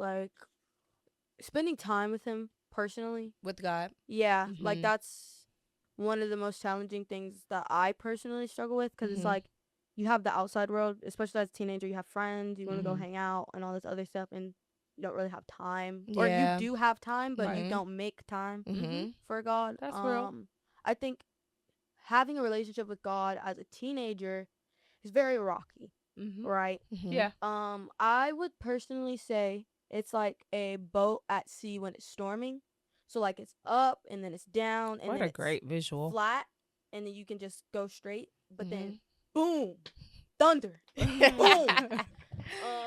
time with him personally. With God? Yeah, like that's one of the most challenging things that I personally struggle with, because it's like, you have the outside world, especially as a teenager, you have friends, you want to go hang out and all this other stuff, and you don't really have time. Or you do have time, but you don't make time for God. That's real. I think having a relationship with God as a teenager is very rocky, right? Yeah. I would personally say it's like a boat at sea when it's storming. So like, it's up and then it's down, and what then a great visual. Flat, and then you can just go straight, but then boom, thunder, boom.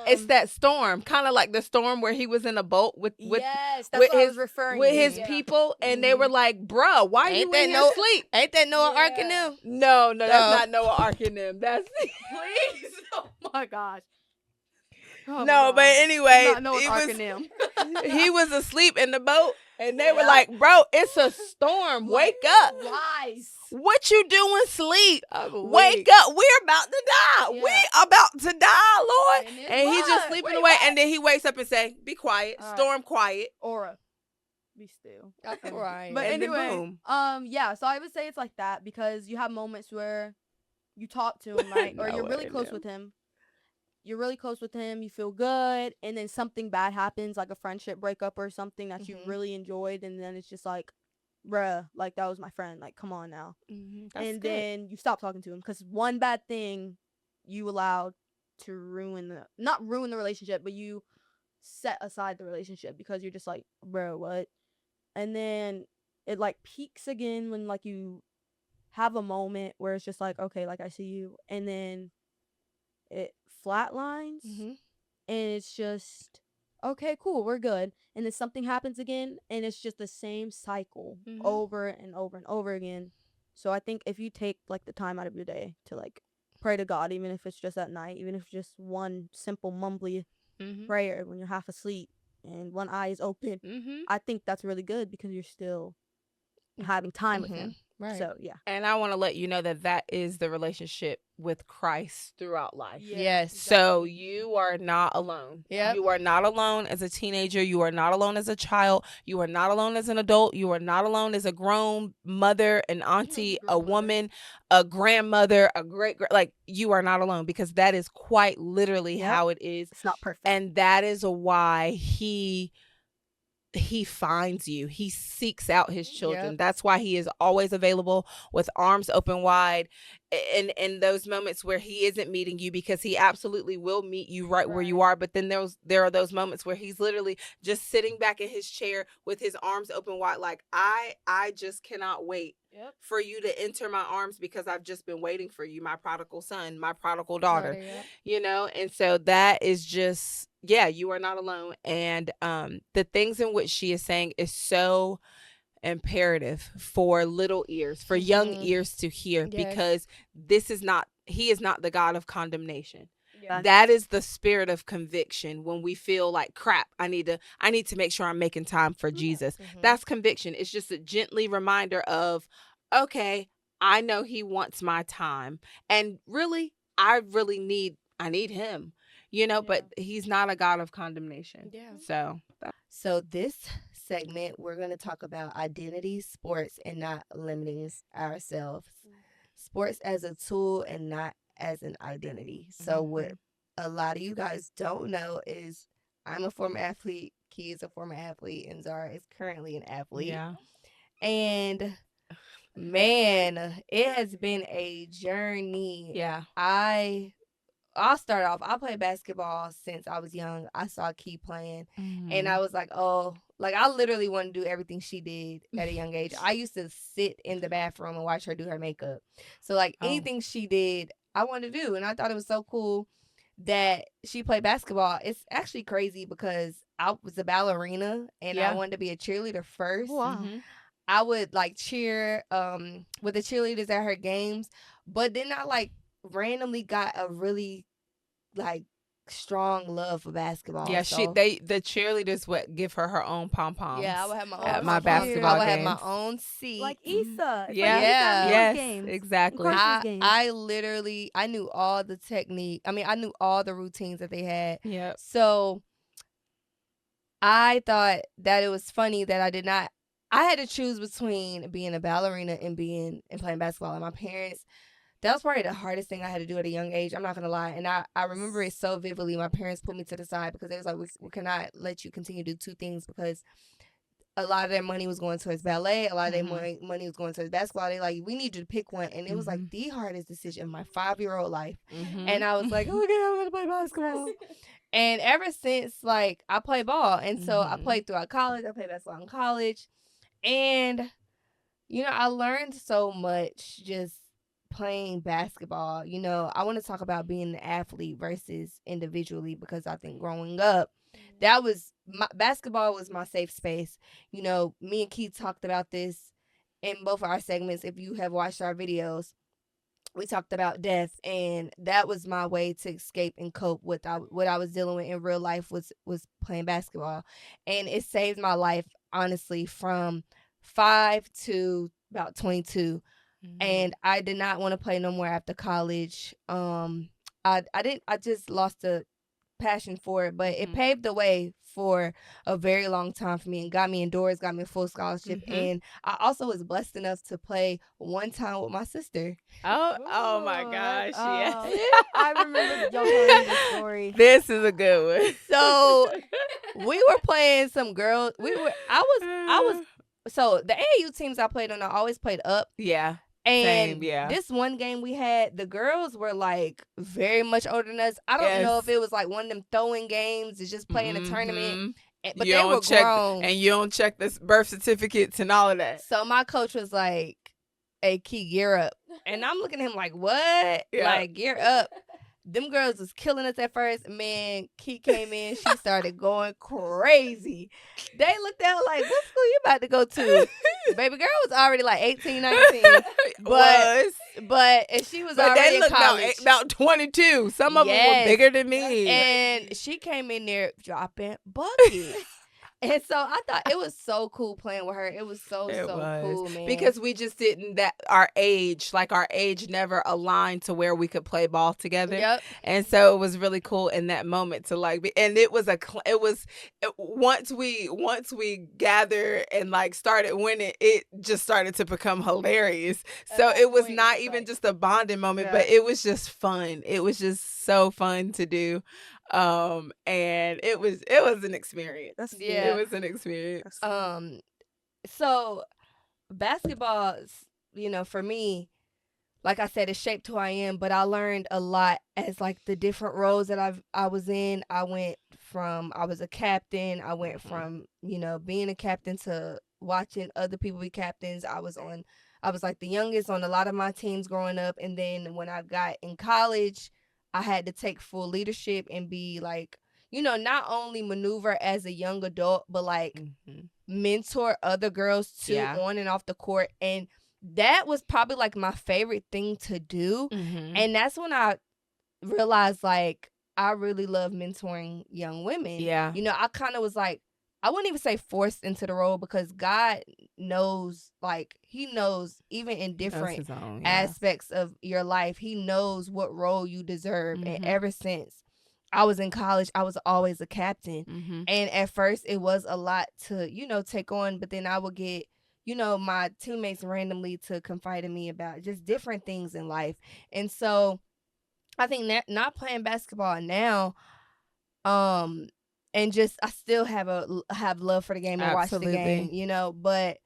It's that storm, kind of like the storm where he was in a boat with that's what I was referring with to. his people, and they were like, "Bruh, why you in here asleep? Ain't that Noah Ark and them?" No, that's not Noah Ark and them. That's please. Oh my gosh. But anyway, Noah Ark and them. He was asleep in the boat, And they were like, bro, it's a storm. Wake up. Lies. What you doing? Sleep. Wake up. We're about to die. Yeah. We about to die, Lord. And And he's just sleeping away. And then he wakes up and say, be quiet. Storm quiet. Aura. Be still. Right. But And then anyway, boom. yeah, so I would say it's like that because you have moments where you talk to him, right? Or you're really close with him. You're really close with him, you feel good, and then something bad happens, like a friendship breakup or something that you really enjoyed, and then it's just like, bruh, like, that was my friend, like, come on now. And then you stop talking to him, because one bad thing you allowed to not ruin the relationship, but you set aside the relationship, because you're just like, bro, what? And then it, like, peaks again when, like, you have a moment where it's just like, okay, like, I see you, and then it flatlines, and it's just, okay, cool, we're good, and then something happens again, and it's just the same cycle over and over and over again. So I think if you take, like, the time out of your day to, like, pray to God, even if it's just at night, even if it's just one simple mumbly prayer when you're half asleep and one eye is open, I think that's really good, because you're still having time with him. Right. So, yeah. And I want to let you know that is the relationship with Christ throughout life. Yes. Exactly. So you are not alone. Yep. You are not alone as a teenager. You are not alone as a child. You are not alone as an adult. You are not alone as a grown mother, an auntie, a woman, a grandmother, a like, you are not alone, because that is quite literally how it is. It's not perfect. And that is why he finds you. He seeks out his children. Yep. That's why he is always available with arms open wide in those moments where he isn't meeting you, because he absolutely will meet you right where you are. But then there are those moments where he's literally just sitting back in his chair with his arms open wide, like, I just cannot wait for you to enter my arms, because I've just been waiting for you, my prodigal son, my prodigal daughter, you know? And so that is just, you are not alone. And the things in which she is saying is so imperative for little ears, for young ears to hear, because he is not the God of condemnation. That is the spirit of conviction. When we feel like, crap, I need to make sure I'm making time for Jesus. That's conviction. It's just a gently reminder of, okay, I know he wants my time, and really, I need him, you know, but he's not a God of condemnation. So this segment, we're going to talk about identity, sports, and not limiting ourselves. Sports as a tool and not as an identity. So what a lot of you guys don't know is I'm a former athlete, Key is a former athlete, and Zara is currently an athlete. Yeah. And man, it has been a journey. Yeah. I'll start off. I played basketball since I was young. I saw Key playing, and I was like, oh, like, I literally want to do everything she did at a young age. I used to sit in the bathroom and watch her do her makeup. So, like, anything she did, I wanted to do, and I thought it was so cool that she played basketball. It's actually crazy because I was a ballerina, and I wanted to be a cheerleader first. Wow. I would, like, cheer with the cheerleaders at her games, but then I, like, randomly got a really, like, strong love for basketball. Yeah, so. the cheerleaders would give her own pom-poms. Yeah, I would have my own at my basketball I would games. have my own seat. Like Issa. Yes, games. Exactly. I literally, I knew all the technique. I mean, I knew all the routines that they had. Yeah. So I thought that it was funny that I had to choose between being a ballerina and playing basketball. And my parents, that was probably the hardest thing I had to do at a young age. I'm not going to lie. And I remember it so vividly. My parents put me to the side because they was like, we cannot let you continue to do two things, because a lot of their money was going towards ballet. A lot of their money was going towards basketball. They like, we need you to pick one. And it was like the hardest decision of my 5-year-old life. And I was like, okay, I'm going to play basketball. And ever since, like, I play ball. And so I played throughout college. I played basketball in college. And, you know, I learned so much just playing basketball. You know, I want to talk about being an athlete versus individually, because I think growing up, basketball was my safe space. You know, me and Keith talked about this in both of our segments. If you have watched our videos, we talked about death, and that was my way to escape and cope with what I was dealing with in real life was playing basketball, and it saved my life. honestly, from 5 to about 22. And I did not want to play no more after college. I just lost a passion for it, but it paved the way for a very long time for me and got me indoors, got me a full scholarship. And I also was blessed enough to play one time with my sister. Oh my gosh. Yes. I remember y'all telling me this story. This is a good one. So we were playing some girls. I was so the AAU teams I played on, I always played up. Yeah. And Same, yeah. this one game we had, the girls were like very much older than us. I don't know if it was like one of them throwing games, it's just playing a tournament. But they were grown. And you don't check the birth certificates and all of that. So my coach was like, hey, Key, gear up. And I'm looking at him like, what? Yeah. Like, gear up. Them girls was killing us at first. Man, Key came in. She started going crazy. They looked at her like, what school you about to go to? Baby girl was already like 18, 19. But and she was already in college. About 22. Some of them were bigger than me. And she came in there dropping buckets. And so I thought it was so cool playing with her. It was so cool, man. Because we just didn't, our age never aligned to where we could play ball together. Yep. And so it was really cool in that moment to like be, and once we gathered and like started winning, it just started to become hilarious. So it was not even just a bonding moment, but it was just fun. It was just so fun to do. And it was an experience. It was an experience. So basketball, for me, like I said, it shaped who I am, but I learned a lot as like the different roles that I was in. I was a captain. I went from, being a captain to watching other people be captains. I was like the youngest on a lot of my teams growing up. And then when I got in college, I had to take full leadership and be like, not only maneuver as a young adult, but like mentor other girls too on and off the court. And that was probably like my favorite thing to do. And that's when I realized like I really love mentoring young women. Yeah. I kind of was like, I wouldn't even say forced into the role because God knows, like, he knows even in different aspects of your life, he knows what role you deserve. And ever since I was in college, I was always a captain. And at first it was a lot to, take on, but then I would get, my teammates randomly to confide in me about just different things in life. And so I think that not playing basketball now, and just I still have love for the game and watch the game, but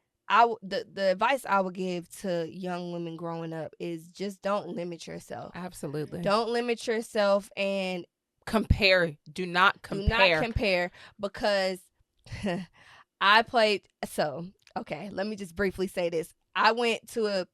the advice I would give to young women growing up is just don't limit yourself. Absolutely. Don't limit yourself and compare. Do not compare. Do not compare because I played okay, let me just briefly say this. I went to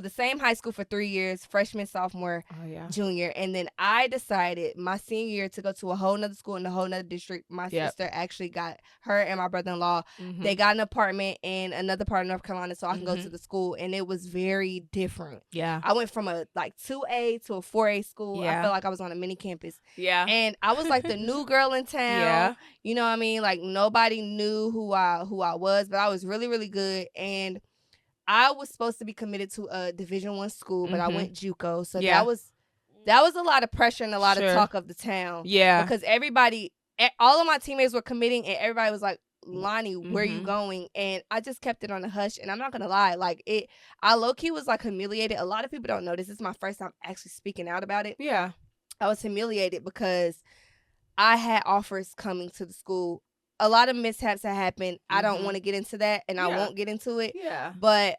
the same high school for 3 years, freshman, sophomore, junior. And then I decided my senior year to go to a whole nother school in a whole nother district. My sister actually got, her and my brother-in-law, they got an apartment in another part of North Carolina so I can go to the school. And it was very different. Yeah. I went from a 2A to a 4A school. I felt like I was on a mini campus. Yeah. And I was like the new girl in town. Yeah. You know what I mean? Like nobody knew who I was, but I was really, really good. And I was supposed to be committed to a Division I school, but I went JUCO. So that was a lot of pressure and a lot of talk of the town. Yeah. Because all of my teammates were committing and everybody was like, Lonnie, where you going? And I just kept it on the hush. And I'm not going to lie. Like I low-key was like humiliated. A lot of people don't know this. This is my first time actually speaking out about it. Yeah. I was humiliated because I had offers coming to the school. A lot of mishaps had happened. I don't want to get into that, and I won't get into it. Yeah. But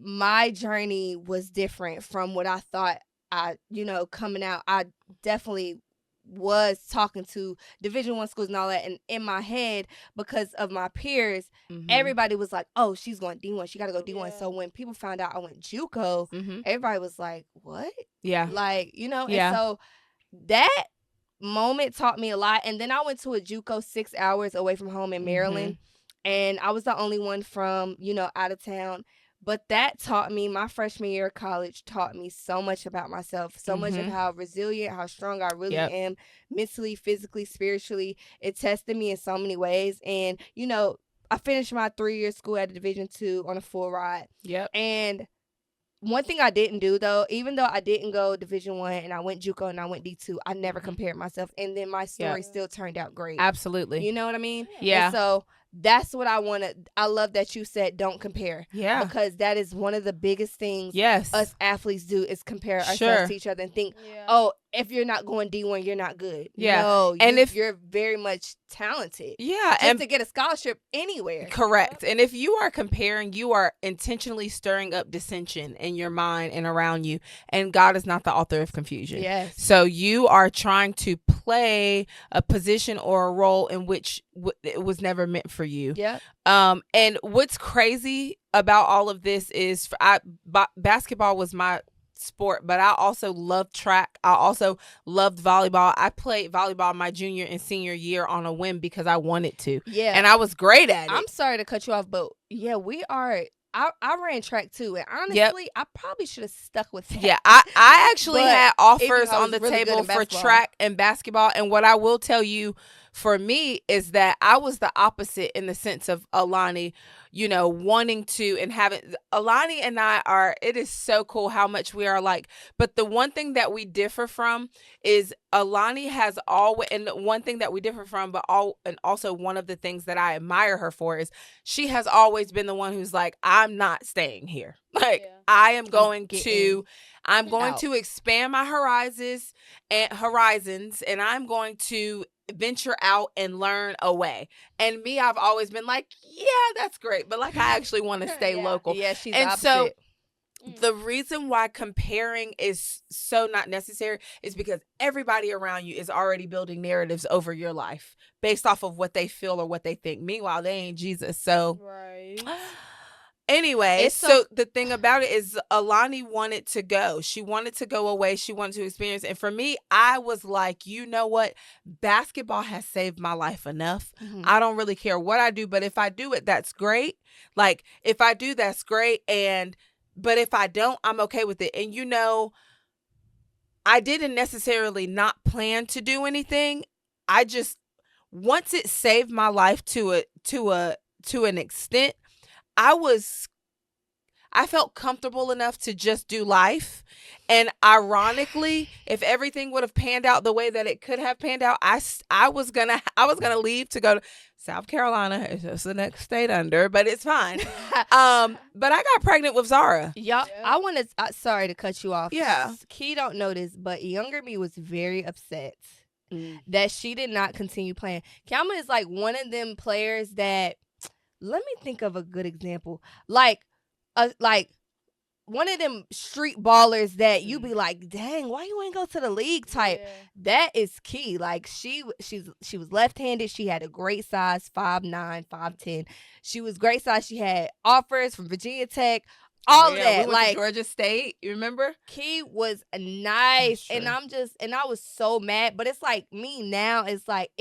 my journey was different from what I thought. Coming out, I definitely was talking to Division I schools and all that, and in my head, because of my peers, everybody was like, "Oh, she's going D1. She got to go D1." So when people found out I went JUCO, everybody was like, "What?" Yeah. Like, and so that moment taught me a lot. And then I went to a JUCO 6 hours away from home in Maryland, and I was the only one from out of town. But that taught me, my freshman year of college taught me so much about myself, so much of how resilient, how strong I really am, mentally, physically, spiritually. It tested me in so many ways. And, you know, I finished my 3-year school at a Division II on a full ride. And one thing I didn't do, though, even though I didn't go Division I and I went JUCO and I went D2, I never compared myself. And then my story still turned out great. Absolutely. You know what I mean? Yeah. And so that's what I want to. I love that you said don't compare. Yeah. Because that is one of the biggest things us athletes do is compare ourselves to each other and think, oh, if you're not going D1, you're not good. Yeah. No, and if you're very much talented. Yeah. Just to get a scholarship anywhere. Correct. And if you are comparing, you are intentionally stirring up dissension in your mind and around you. And God is not the author of confusion. Yes. So you are trying to play a position or a role in which it was never meant for you. Yeah. And what's crazy about all of this is basketball was my sport, but I also loved track. I also loved volleyball. I played volleyball my junior and senior year on a whim because I wanted to. Yeah. And I was great at it. I'm sorry to cut you off, but yeah, we are. I ran track too, and honestly, I probably should have stuck with that. Yeah, I actually had offers on the really table for track and basketball, and what I will tell you for me is that I was the opposite in the sense of Alani, you know, wanting to and having. Alani and I are, it is so cool how much we are alike. But the one thing that we differ from is Alani has always, and one thing that we differ from, and also one of the things that I admire her for is she has always been the one who's like, I'm not staying here. Like, I am going to expand my horizons, and I'm going to venture out and learn away. And me, I've always been like, yeah, that's great, but like I actually want to stay local. Yeah, she's and opposite. So the reason why comparing is so not necessary is because everybody around you is already building narratives over your life based off of what they feel or what they think. Meanwhile, they ain't Jesus. So anyway, so the thing about it is Alani wanted to go. She wanted to go away. She wanted to experience. And for me, I was like, you know what? Basketball has saved my life enough. Mm-hmm. I don't really care what I do, but if I do it, that's great. Like, if I do, that's great. But if I don't, I'm okay with it. And you know, I didn't necessarily not plan to do anything. I just, once it saved my life to an extent, I felt comfortable enough to just do life. And ironically, if everything would have panned out the way that it could have panned out, I was gonna leave to go to South Carolina. It's just the next state under, but it's fine. But I got pregnant with Zara. Yeah. I want to, sorry to cut you off. Yeah. Key don't know this, but younger me was very upset that she did not continue playing. Kiama is like one of them players that, let me think of a good example. Like one of them street ballers that you be like, dang, why you ain't go to the league type? Yeah. That is key. Like she was left-handed. She had a great size, 5'9", 5'10". She was great size. She had offers from Virginia Tech, all of that. We went to Georgia State, you remember? Key was nice. Sure. And I was so mad. But it's like me now, it's like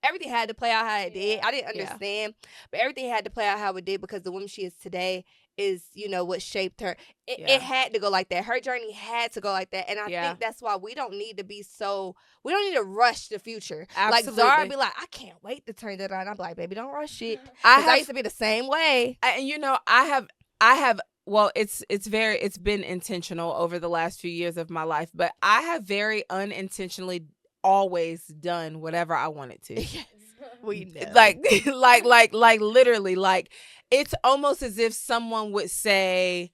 everything had to play out how it did. I didn't understand, but everything had to play out how it did because the woman she is today is, you know, what shaped her. It had to go like that. Her journey had to go like that. And I think that's why we don't need to rush the future. Absolutely. Like Zara be like, I can't wait to turn that on. I'm like, baby, don't rush it. I used to be the same way. And you know, I have well, it's been intentional over the last few years of my life, but I have very unintentionally always done whatever I wanted to. Yes. We know. Like literally, like it's almost as if someone would say,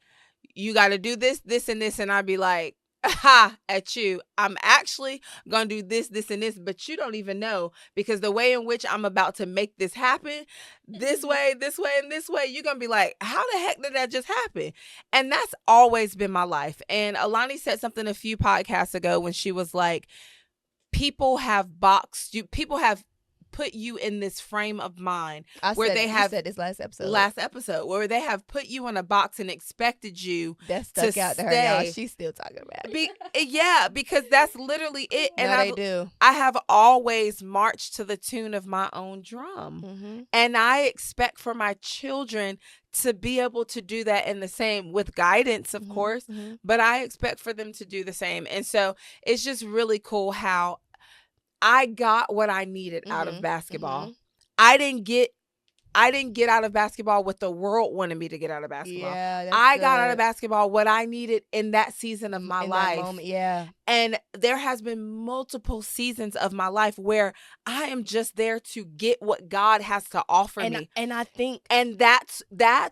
you got to do this, this, and this. And I'd be like, ha, at you. I'm actually going to do this, this, and this, but you don't even know because the way in which I'm about to make this happen, this way, and this way, you're going to be like, how the heck did that just happen? And that's always been my life. And Alani said something a few podcasts ago when she was like, people have put you in this frame of mind You said this last episode where they have put you in a box and expected you that stuck to out to her, stay. y'all. She's still talking about it. Yeah, because that's literally it. And they do. I have always marched to the tune of my own drum. Mm-hmm. And I expect for my children to be able to do that in the same, with guidance, of course, but I expect for them to do the same. And so it's just really cool how I got what I needed out of basketball. I didn't get out of basketball what the world wanted me to get out of basketball. Yeah, I got out of basketball what I needed in that season of my life. That moment, yeah. And there has been multiple seasons of my life where I am just there to get what God has to offer me. And I think, and that's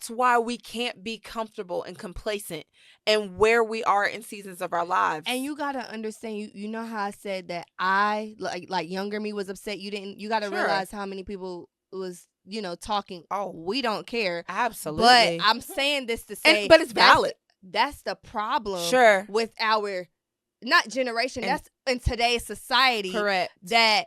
why we can't be comfortable and complacent and where we are in seasons of our lives. And you gotta understand, you know how I said that I like younger me was upset. You gotta realize how many people was talking. Oh, we don't care. Absolutely. But I'm saying this to say, but it's valid. That's the problem. Sure. With our not generation. That's in today's society. Correct. That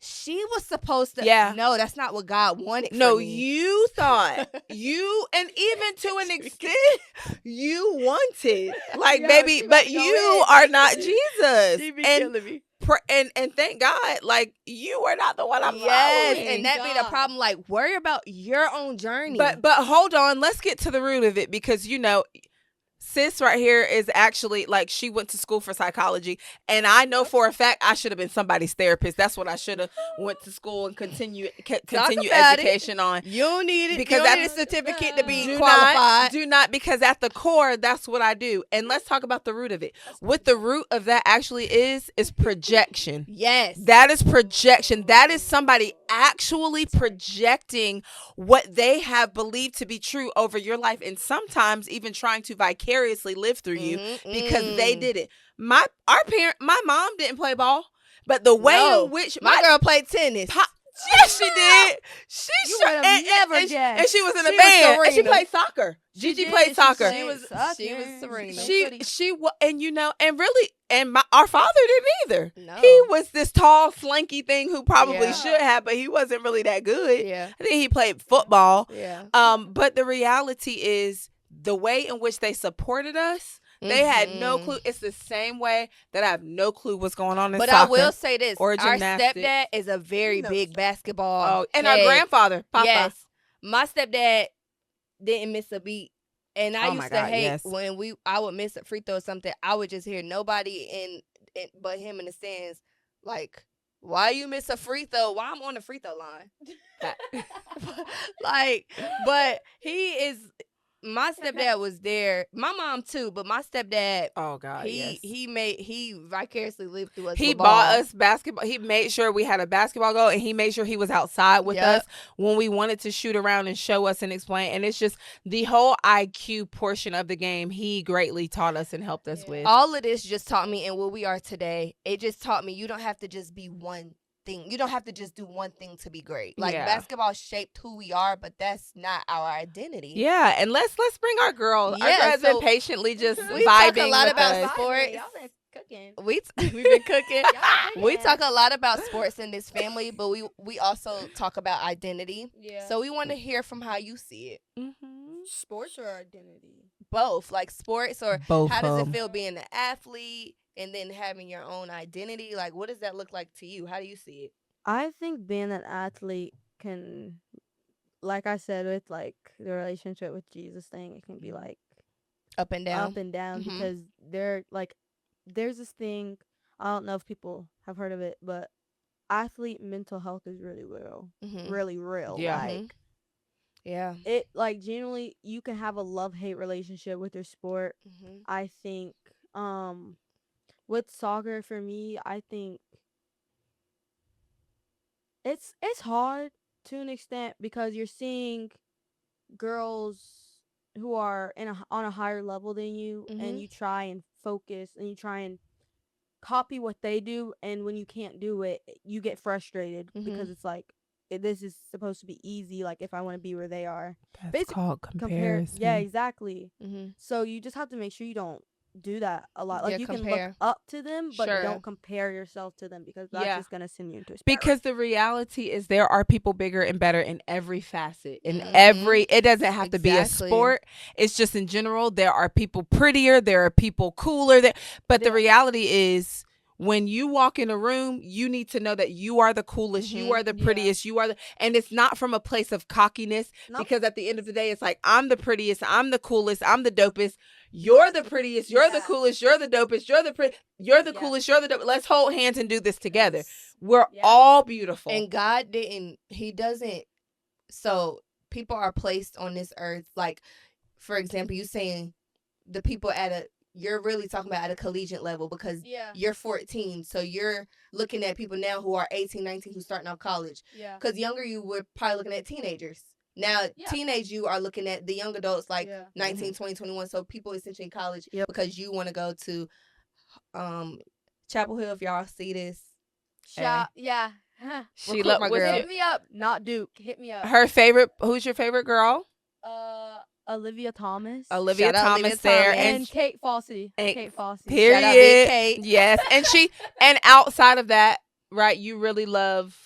she was supposed to. Yeah. No, that's not what God wanted. No, for me. You thought and even to an extent, you wanted baby, but you are not Jesus. She be killing me. And thank God, you are not the one I'm following. And that be the problem. Worry about your own journey. But hold on, let's get to the root of it, because sis right here is actually she went to school for psychology, and I know for a fact I should have been somebody's therapist. That's what I should have went to school and continue education on. You don't need it because you don't need a certificate to be qualified. Do not, because at the core, that's what I do. And let's talk about the root of it. What the root of that actually is projection. Yes, that is projection. That is somebody actually projecting what they have believed to be true over your life, and sometimes even trying to vicariously live through you because they did it. My mom didn't play ball, but the way in which my girl played tennis. Yes, she did. You would have never guessed. And she was in a band. And she played soccer. Gigi played soccer. She was Serena. She was, and really, our father didn't either. No. He was this tall, slanky thing who probably should have, but he wasn't really that good. Yeah. I think he played football. Yeah. But the reality is the way in which they supported us. They had no clue. It's the same way that I have no clue what's going on in soccer. But I will say this. Or our gymnastics. stepdad is a very big basketball and our grandfather, Papa. Yes. My stepdad didn't miss a beat. And I used to hate when I would miss a free throw or something. I would just hear nobody in but him in the stands why you miss a free throw? Why I'm on the free throw line? But he is... My stepdad was there. My mom too, but my stepdad. Oh God, he vicariously lived through us. He bought us basketball. He made sure we had a basketball goal, and he made sure he was outside with us when we wanted to shoot around and show us and explain. And it's just the whole IQ portion of the game. He greatly taught us and helped us with. All of this just taught me, and where we are today, it just taught me you don't have to just be one thing. You don't have to just do one thing to be great. Basketball shaped who we are, but that's not our identity. Yeah, and let's bring our girl. Our girl has been patiently just vibing. We talk a lot about us. sports. Y'all been cooking. We've been cooking. We talk a lot about sports in this family, but we also talk about identity. Yeah. So we want to hear from how you see it. Mm-hmm. Sports or identity? Both, sports, or both. How does it feel being an athlete? And then having your own identity, what does that look like to you? How do you see it? I think being an athlete can, like I said, with the relationship with Jesus thing, it can be up and down because there's this thing, I don't know if people have heard of it, but athlete mental health is really real. Really real. Yeah. Yeah. It genuinely, you can have a love-hate relationship with your sport. I think with soccer, for me, I think it's hard to an extent because you're seeing girls who are on a higher level than you, and you try and focus and you try and copy what they do, and when you can't do it, you get frustrated because it's this is supposed to be easy. If I want to be where they are, that's called comparison. Yeah, exactly. So you just have to make sure you don't do that a lot. Like, Yeah, you can look compare. up to them, but Sure. don't compare yourself to them, because that's Yeah. just gonna send you into a spiral. Because the reality is there are people bigger and better in every facet. In Mhm. every, it doesn't have to be a Exactly. sport. It's just in general, there are people prettier, there are people cooler. But the Yeah. reality is, when you walk in a room, you need to know that you are the coolest, you are the Yeah. prettiest, you are the, and it's not from a place of cockiness. Nope. Because at the end of the day, it's like, I'm the prettiest, I'm the coolest, I'm the dopest. You're the prettiest, you're the Yeah. coolest, you're the dopest, you're the you're the Yeah. coolest, you're the dopest. Let's hold hands and do this together. We're Yeah. all beautiful. And God didn't, he doesn't, so people are placed on this earth, like, for example, you saying the people you're really talking about at a collegiate level, because Yeah. you're 14, so you're looking at people now who are 18, 19, who's starting out college. Yeah. Because younger you were probably looking at teenagers. Now, Yeah. teenage you are looking at the young adults, like Yeah. 19, 20, 21, so people essentially in college. Yep. Because you want to go to Chapel Hill, if y'all see this. Yeah. She Recruit my girl. Hit me up, not Duke. Hit me up. Her favorite. Who's your favorite girl? Olivia Thomas. Olivia Shout out Thomas Olivia there, Thomas. And Kate Fossey. and- Kate Fossey. Period. Shout out Big Kate. Yes, and outside of that, right? You really love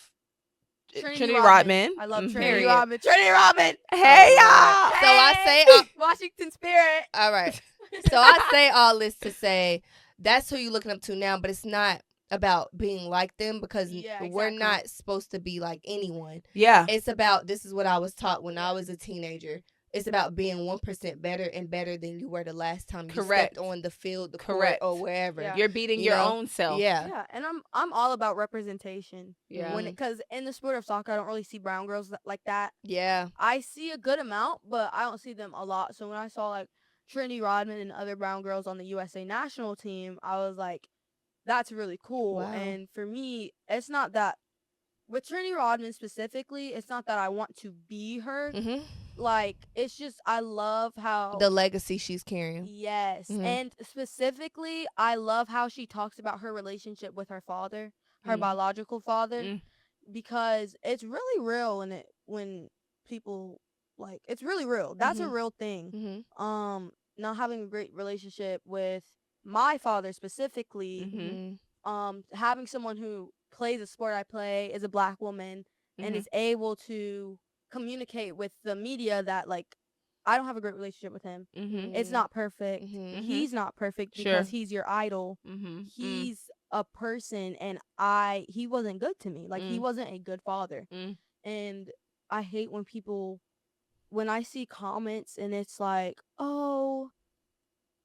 Trinity Rodman. I love Mhm. Trinity Period. Rodman. Trinity Rodman. Hey y'all. So I say, Washington Spirit. all right. So I say all this to say that's who you're looking up to now, but it's not about being like them, because Yeah, we're exactly. not supposed to be like anyone. Yeah. It's about, this is what I was taught when I was a teenager. It's about being 1% better and better than you were the last time you Correct. stepped on the field, the Correct. court, or wherever. Yeah. You're beating You your know? own self. Yeah. Yeah, and I'm all about representation. Yeah. Because in the sport of soccer, I don't really see brown girls like that. Yeah. I see a good amount, but I don't see them a lot. So when I saw like Trinity Rodman and other brown girls on the USA national team, I was like, that's really cool. Wow. And for me, it's not that, with Trinity Rodman specifically, it's not that I want to be her. Mm-hmm. Like, it's just, I love how The legacy she's carrying. Yes. Mhm. And specifically, I love how she talks about her relationship with her father, her Mm. biological father, Mm. because it's really real when people, like, it's really real. That's a Mhm. real thing. Mm-hmm. Not having a great relationship with my father specifically, Mhm. having someone who plays a sport I play, is a black woman, and Mhm. is able to communicate with the media that, like, I don't have a great relationship with him. Mhm. It's not perfect. Mhm. He's not perfect Sure. because he's your idol. Mhm. He's a person, and he wasn't good to me. Like, he wasn't a good father. Mm. And I hate when I see comments and it's like, oh,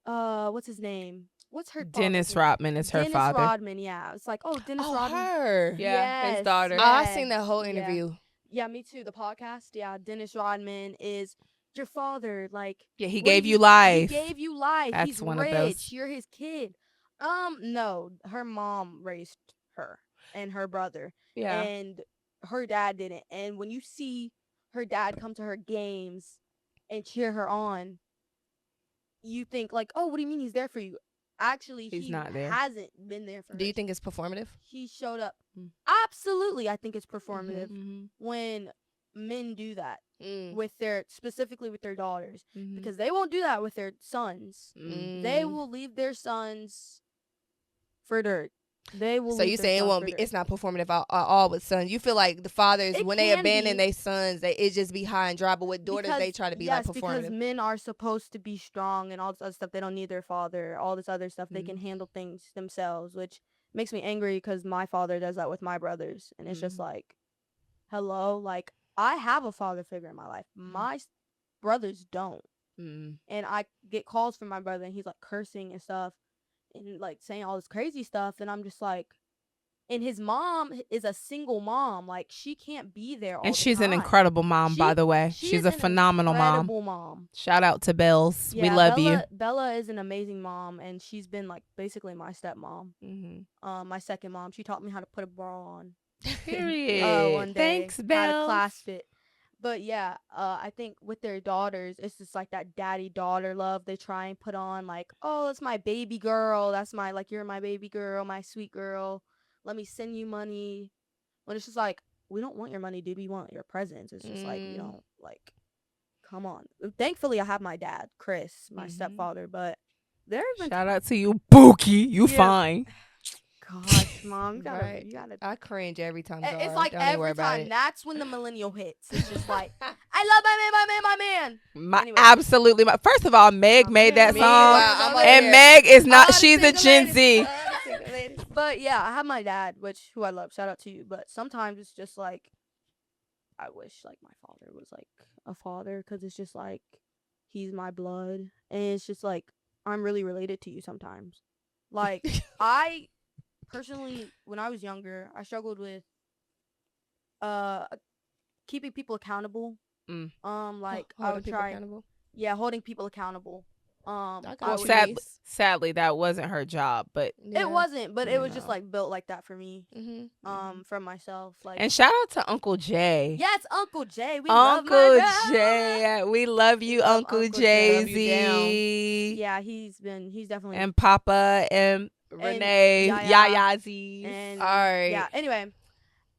what's his name? What's her Dennis father's name? Rodman is her Dennis father. Rodman, yeah. It's like, oh, Dennis Oh, Rodman. her. Yeah, his Yes, daughter. Oh, I yes, seen that whole yeah. interview. Yeah, me too. The podcast. Yeah, Dennis Rodman is your father. Like, Yeah, he what gave did you life. He gave you life. That's He's one of rich. those. You're his kid. No, her mom raised her and her brother, Yeah. and her dad didn't. And when you see her dad come to her games and cheer her on, you think like, oh, what do you mean he's there for you? Actually, He's he not there. hasn't been there for her. Do you think it's performative? He showed up. Mm. Absolutely, I think it's performative Mhm. when men do that Mm. specifically with their daughters, Mhm. because they won't do that with their sons. Mm. They will leave their sons for dirt. They will. So leave you their saying it sons won't for be? dirt. It's not performative at all with sons. You feel like the fathers, It when they can abandon be. their sons, it just be high and dry. But with daughters, they try to be yes, like because performative. men are supposed to be strong and all this other stuff. They don't need their father. All this other stuff. They can handle things themselves, which makes me angry because my father does that with my brothers, and it's just like, hello, like, I have a father figure in my life. My brothers don't. Mm. And I get calls from my brother, and he's like cursing and stuff, and like saying all this crazy stuff, and I'm just like, and his mom is a single mom, like, she can't be there all And the she's time. an incredible mom, by the way. She She's is a an phenomenal mom. incredible mom. Shout out to Bells. Yeah, we love you. Bella is an amazing mom, and she's been like basically my stepmom. My second mom. She taught me how to put a bra on. Period. One day. Thanks, How to Bells. clasp it. But yeah, I think with their daughters, it's just like that daddy-daughter love they try and put on, like, oh, it's my baby girl. That's my, like, you're my baby girl, my sweet girl. Let me send you money. When it's just like, we don't want your money, dude. We want your presence. It's just like, we don't, like, come on. Thankfully, I have my dad, Chris, my stepfather, but there have been shout out to you, Bookie. You fine. Gosh, Mom, you gotta. I cringe every time. It's like every time. That's when the millennial hits. It's just like, I love my man. Anyway. Absolutely. First of all, Meg made that song, and Meg is not. She's a Gen Z. But yeah, I have my dad, who I love. Shout out to you. But sometimes it's just like, I wish like my father was like a father, because it's just like he's my blood, and it's just like I'm really related to you sometimes. Like I personally, when I was younger, I struggled with keeping people accountable. Like I would try, holding people accountable. Sadly, that wasn't her job, but it wasn't. But it was just like built like that for me. From myself. Like, and shout out to Uncle Jay. Yeah, it's Uncle Jay. We Uncle love my Jay. We love you, Uncle Jay-Z. Yeah, he's definitely, and Papa and Renee, Yayazi. And all right. Yeah. Anyway,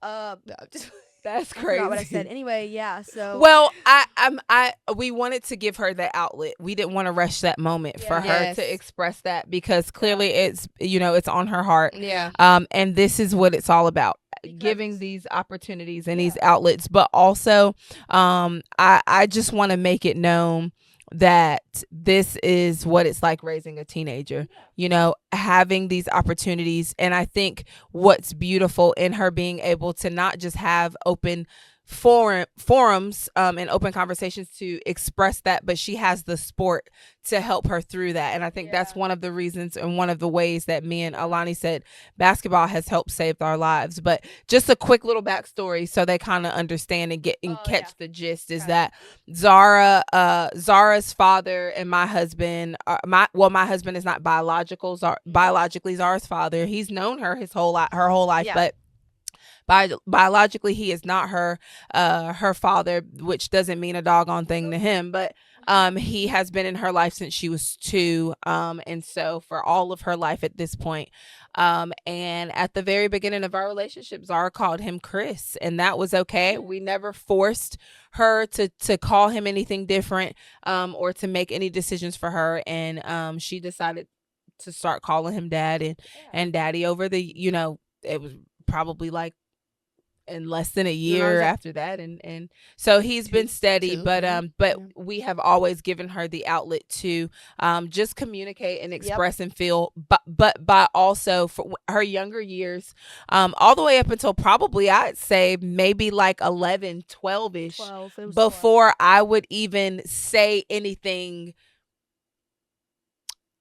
that's crazy. I forgot what I said. Anyway, yeah. So well, we wanted to give her that outlet. We didn't want to rush that moment for her to express that, because clearly it's it's on her heart. Yeah. And this is what it's all about. Giving these opportunities and these outlets, but also I just want to make it known that this is what it's like raising a teenager, having these opportunities. And I think what's beautiful in her being able to not just have open forums and open conversations to express that, but she has the sport to help her through that. And I think that's one of the reasons and one of the ways that me and Alani said basketball has helped save our lives. But just a quick little backstory so they kind of understand and catch the gist is that Zara's father and my husband my husband is not biological. Biologically Zara's father, he's known her her whole life, but biologically he is not her father, which doesn't mean a doggone thing to him, but he has been in her life since she was 2, and so for all of her life at this point. And at the very beginning of our relationship, Zara called him Chris, and that was okay. We never forced her to call him anything different or to make any decisions for her, and she decided to start calling him dad and daddy over the it was probably like in less than a year after that, and so he's been steady, but we have always given her the outlet to just communicate and express and feel, but by also for her younger years, all the way up until probably I'd say maybe like 11, 12ish, before I would even say anything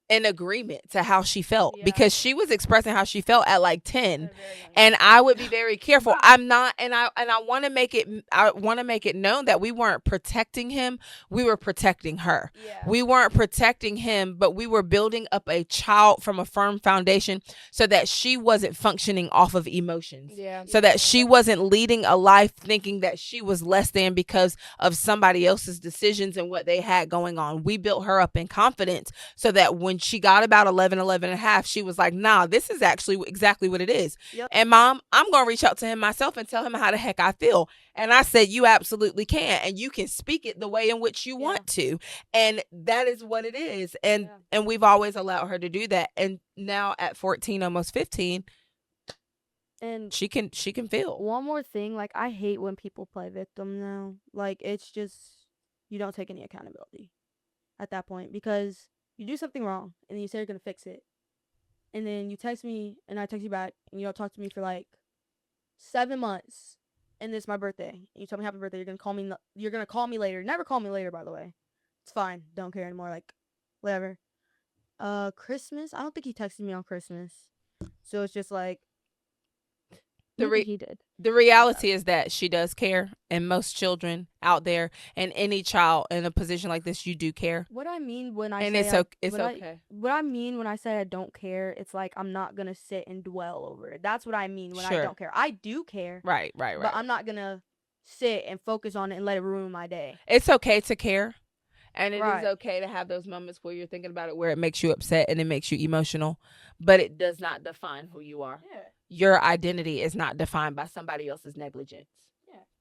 in agreement to how she felt, because she was expressing how she felt at like 10, and I would be very careful. I'm not, and I want to make it known that we weren't protecting him, we were protecting her. We weren't protecting him, but we were building up a child from a firm foundation so that she wasn't functioning off of emotions, so that she wasn't leading a life thinking that she was less than because of somebody else's decisions and what they had going on. We built her up in confidence so that when she got about 11 and a half, she was like, nah, this is actually exactly what it is. And Mom, I'm going to reach out to him myself and tell him how the heck I feel. And I said, you absolutely can. And you can speak it the way in which you want to. And that is what it is. And we've always allowed her to do that. And now at 14, almost 15, and she can feel. One more thing, like I hate when people play victim now. Like it's just, you don't take any accountability at that point, because you do something wrong and then you say you're going to fix it. And then you text me and I text you back and you don't talk to me for like 7 months. And it's my birthday. And you tell me happy birthday. You're going to call me later. Never call me later, by the way. It's fine. Don't care anymore. Like, whatever. Christmas. I don't think he texted me on Christmas. So it's just like, he did. The reality is that she does care, and most children out there and any child in a position like this, you do care. What I mean when I say it's okay. What I mean when I say I don't care, it's like I'm not gonna sit and dwell over it. That's what I mean when I don't care. I do care. Right. But I'm not gonna sit and focus on it and let it ruin my day. It's okay to care. And it is okay to have those moments where you're thinking about it, where it makes you upset and it makes you emotional, but it does not define who you are. Yeah. Your identity is not defined by somebody else's negligence.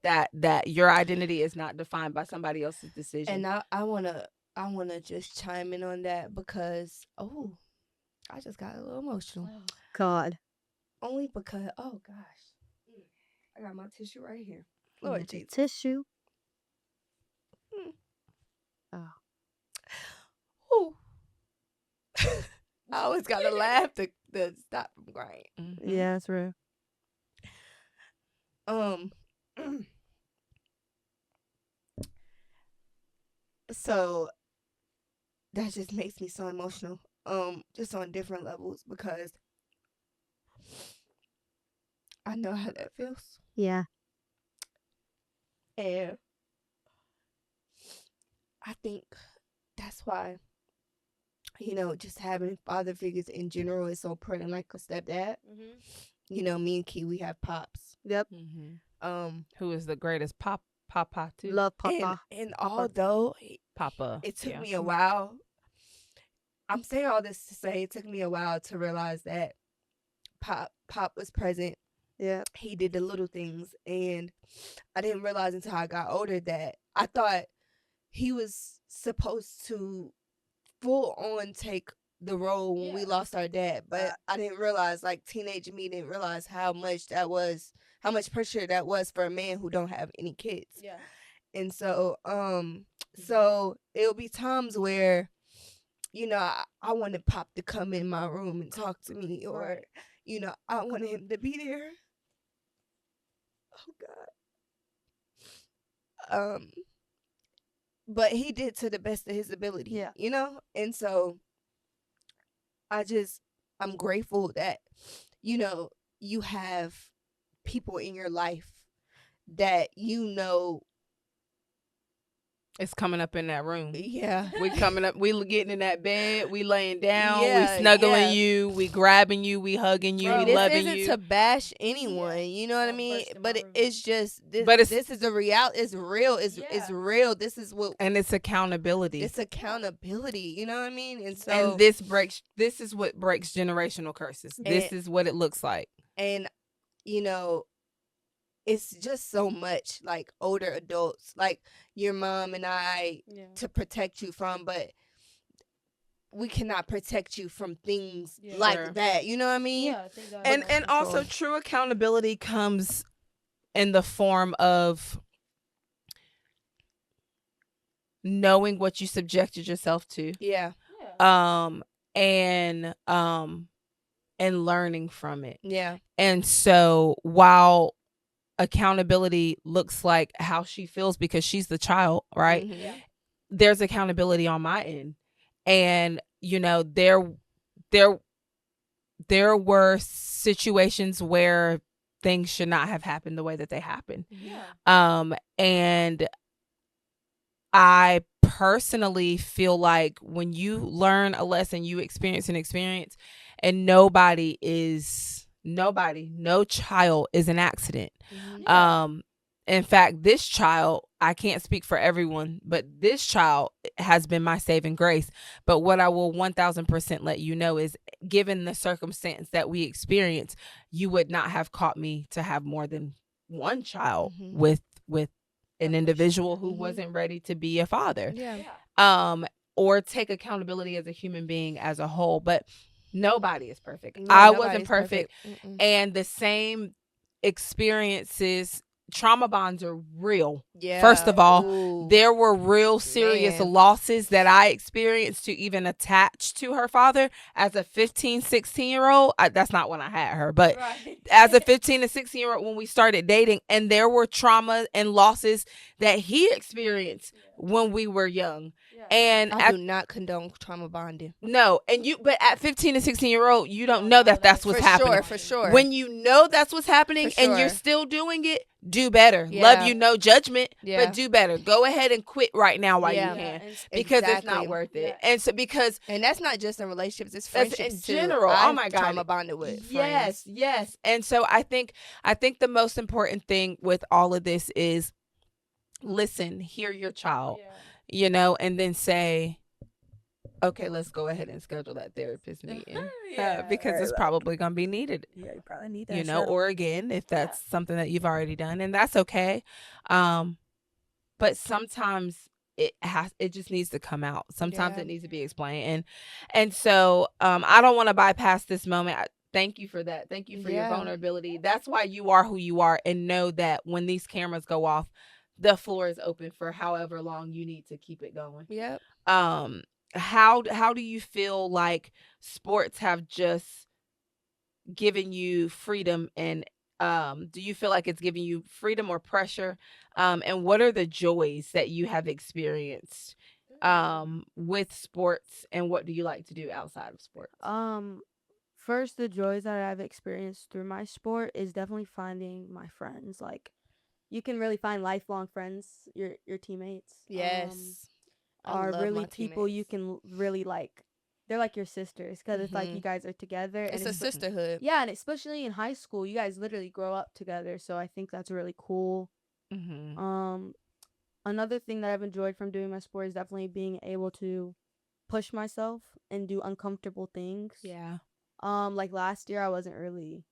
Yeah. That your identity is not defined by somebody else's decision. And I want to I want to just chime in on that because I just got a little emotional. Oh, God. Only because gosh, I got my tissue right here. Lord Jesus. Tissue. Oh. Ooh. I always gotta laugh to stop from crying. Mm-hmm. Yeah, that's real. So that just makes me so emotional. Just on different levels because I know how that feels. Yeah. And I think that's why, just having father figures in general is so important, like a stepdad. Mm-hmm. Me and Key, we have pops. Yep. Mm-hmm. Who is the greatest Papa too? Love Papa. And Although Papa, it took me a while. I'm saying all this to say it took me a while to realize that Pop was present. Yeah. He did the little things, and I didn't realize until I got older that I thought he was supposed to full on take the role when we lost our dad, but I didn't realize, like, teenage me didn't realize how much pressure that was for a man who don't have any kids. Yeah. And so so it'll be times where I wanted Pop to come in my room and talk to me, or I wanted him to be there. Oh God. But he did to the best of his ability. Yeah. And so I'm grateful that you have people in your life that it's coming up in that room. Yeah. We coming up, we getting in that bed, we laying down, we snuggling you, we grabbing you, we hugging you, we loving you. This isn't to bash anyone, you know what I mean? But it's just this is a reality. It's real. It's real. This is what, and it's accountability. It's accountability, you know what I mean? And so, and this is what breaks generational curses. This is what it looks like. And it's just so much, like, older adults, like your mom and I, to protect you from, but we cannot protect you from things like that. You know what I mean? Yeah. And also, true accountability comes in the form of knowing what you subjected yourself to. Yeah. And learning from it. Yeah. And so while accountability looks like how she feels because she's the child, right? Mm-hmm. Yeah. There's accountability on my end. And there were situations where things should not have happened the way that they happened. Yeah. And I personally feel like when you learn a lesson, you experience an experience, and no child is an accident. Mm-hmm. In fact, this child, I can't speak for everyone, but this child has been my saving grace. But what I will 1000% let you know is, given the circumstance that we experience, you would not have caught me to have more than one child with an individual who wasn't ready to be a father. Yeah. Or take accountability as a human being as a whole. But nobody is perfect. No, I wasn't perfect. And the same experiences, trauma bonds are real. Yeah. First of all, there were real serious losses that I experienced to even attach to her father as a 15, 16-year-old. That's not when I had her, but as a 15 to 16-year-old when we started dating, and there were trauma and losses that he experienced when we were young. And I do not condone trauma bonding. No, but at 15 and 16-year-old, you don't know that's what's happening. For sure. When you know that's what's happening and you're still doing it, do better. Yeah. Love you, no judgment, but do better. Go ahead and quit right now while you can, because it's not worth it. Yeah. And that's not just in relationships; it's friendships in general. Oh my God, trauma bonded with. Yes, friends. Yes. And so I think the most important thing with all of this is listen, hear your child. Yeah. And then say, okay, let's go ahead and schedule that therapist meeting. Because it's probably going to be needed. Yeah, you probably need that. Or again, if that's something that you've already done, and that's okay. But sometimes it just needs to come out. Sometimes it needs to be explained. And so I don't want to bypass this moment. Thank you for that. Thank you for your vulnerability. That's why you are who you are, and know that when these cameras go off, the floor is open for however long you need to keep it going. Yep. How do you feel like sports have just given you freedom, and do you feel like it's giving you freedom or pressure? And what are the joys that you have experienced with sports, and what do you like to do outside of sports? First, the joys that I've experienced through my sport is definitely finding my friends. Like, you can really find lifelong friends, your teammates. Yes. Are really people you can really like. They're like your sisters, because it's like you guys are together. It's a sisterhood. Yeah, and especially in high school, you guys literally grow up together. So I think that's really cool. Another thing that I've enjoyed from doing my sport is definitely being able to push myself and do uncomfortable things. Yeah. Like last year, I wasn't really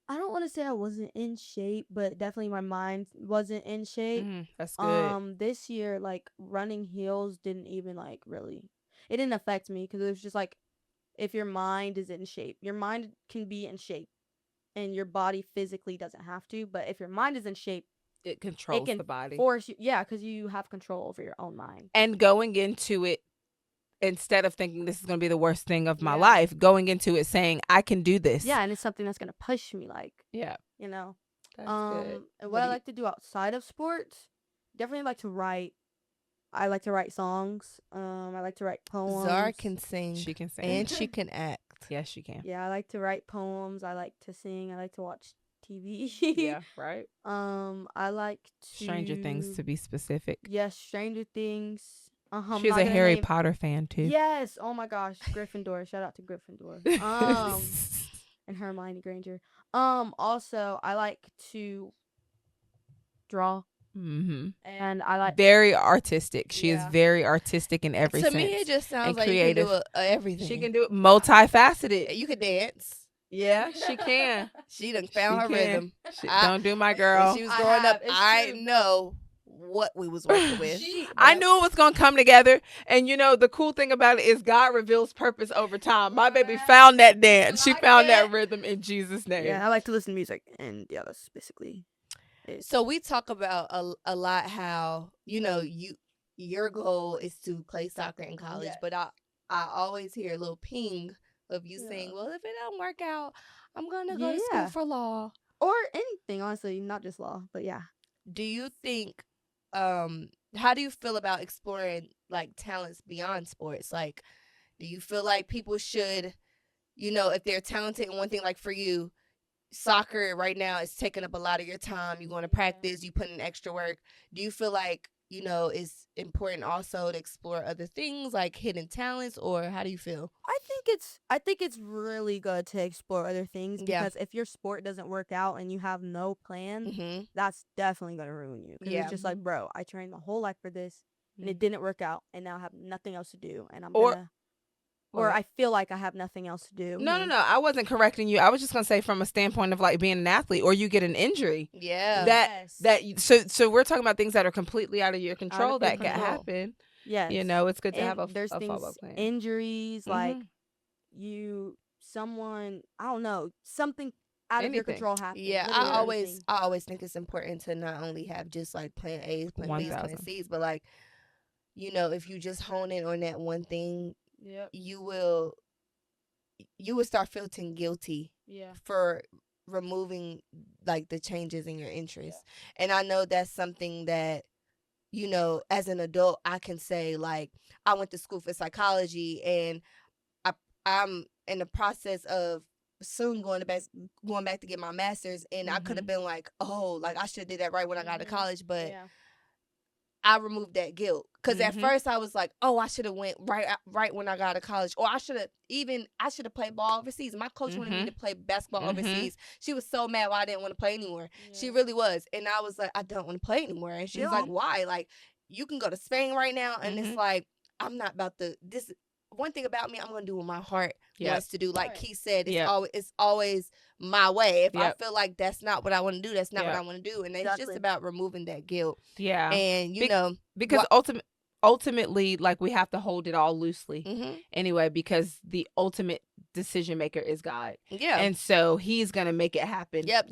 I don't want to say I wasn't in shape, but definitely my mind wasn't in shape. That's good. This year, like, running heels didn't even like really, it didn't affect me, because it was just like, if your mind is in shape, your mind can be in shape, and your body physically doesn't have to. But if your mind is in shape, it controls the body. Force you, yeah, because you have control over your own mind. And going into it, instead of thinking this is going to be the worst thing of my life, going into it saying, I can do this. Yeah, and it's something that's going to push me, like, yeah, you know. That's good. And what I like to do outside of sports, definitely like to write. I like to write songs. I like to write poems. Zara can sing. She can sing. And she can act. Yes, she can. Yeah, I like to write poems. I like to sing. I like to watch TV. Yeah, right. I like to... Stranger Things, to be specific. Yes, Stranger Things. She's a Harry Potter fan too. Yes. Oh my gosh, Gryffindor. Shout out to Gryffindor. And Hermione Granger. Also, I like to draw. And I like... Very artistic. She is very artistic in every sense. To me, it just sounds like creative. You can do everything. She can do it multifaceted. You can dance. Yeah, she can. She done found her rhythm. Don't do my girl. When she was growing up, I know what we was working with. I knew it was going to come together. And you know, the cool thing about it is God reveals purpose over time. My baby found that dance. She found that rhythm in Jesus' name. Yeah, I like to listen to music. And yeah, that's basically it. So we talk about a lot how, you know, your goal is to play soccer in college. But I always hear a little ping of you saying, well, if it don't work out, I'm going to go to school for law. Or anything, honestly, not just law, but yeah. Do you think... how do you feel about exploring like talents beyond sports? Like, do you feel like people should, you know, if they're talented in one thing, like for you, soccer right now is taking up a lot of your time. You're going to practice, you put in extra work. Do you feel like, you know, it's important also to explore other things like hidden talents, or how do you feel? I think it's really good to explore other things, because if your sport doesn't work out and you have no plan, that's definitely going to ruin you. Because it's just like, bro, I trained my whole life for this and it didn't work out, and now I have nothing else to do, and or I feel like I have nothing else to do. No. I wasn't correcting you. I was just gonna say, from a standpoint of like being an athlete, or you get an injury. Yeah. So we're talking about things that are completely out of your control that can happen. Yes. You know, it's good to have there's a things, follow plan. Injuries, like someone, I don't know, something out of your control happens. Yeah, I always think it's important to not only have just like plan A's, plan B's, plan C's, but like, you know, if you just hone in on that one thing, you will start feeling guilty for removing like the changes in your interests. And I know that's something that, you know, as an adult, I can say, like, I went to school for psychology, and I'm in the process of soon going back to get my master's, and I could have been like, oh, like I should have did that right when I got to college, but I removed that guilt, because at first I was like, oh, I should have went right when I got to college, or I should have played ball overseas. My coach wanted me to play basketball overseas. She was so mad why I didn't want to play anymore. She really was, and I was like, I don't want to play anymore, and she was like, why? Like, you can go to Spain right now, and it's like, I'm not about this. One thing about me, I'm gonna do what my heart wants to do. Like Keith said, it's always my way. If I feel like that's not what I want to do, that's not what I want to do. And it's just about removing that guilt. Yeah. And, you know. Because ultimately, like, we have to hold it all loosely anyway, because the ultimate decision maker is God. Yeah. And so he's going to make it happen. Yep.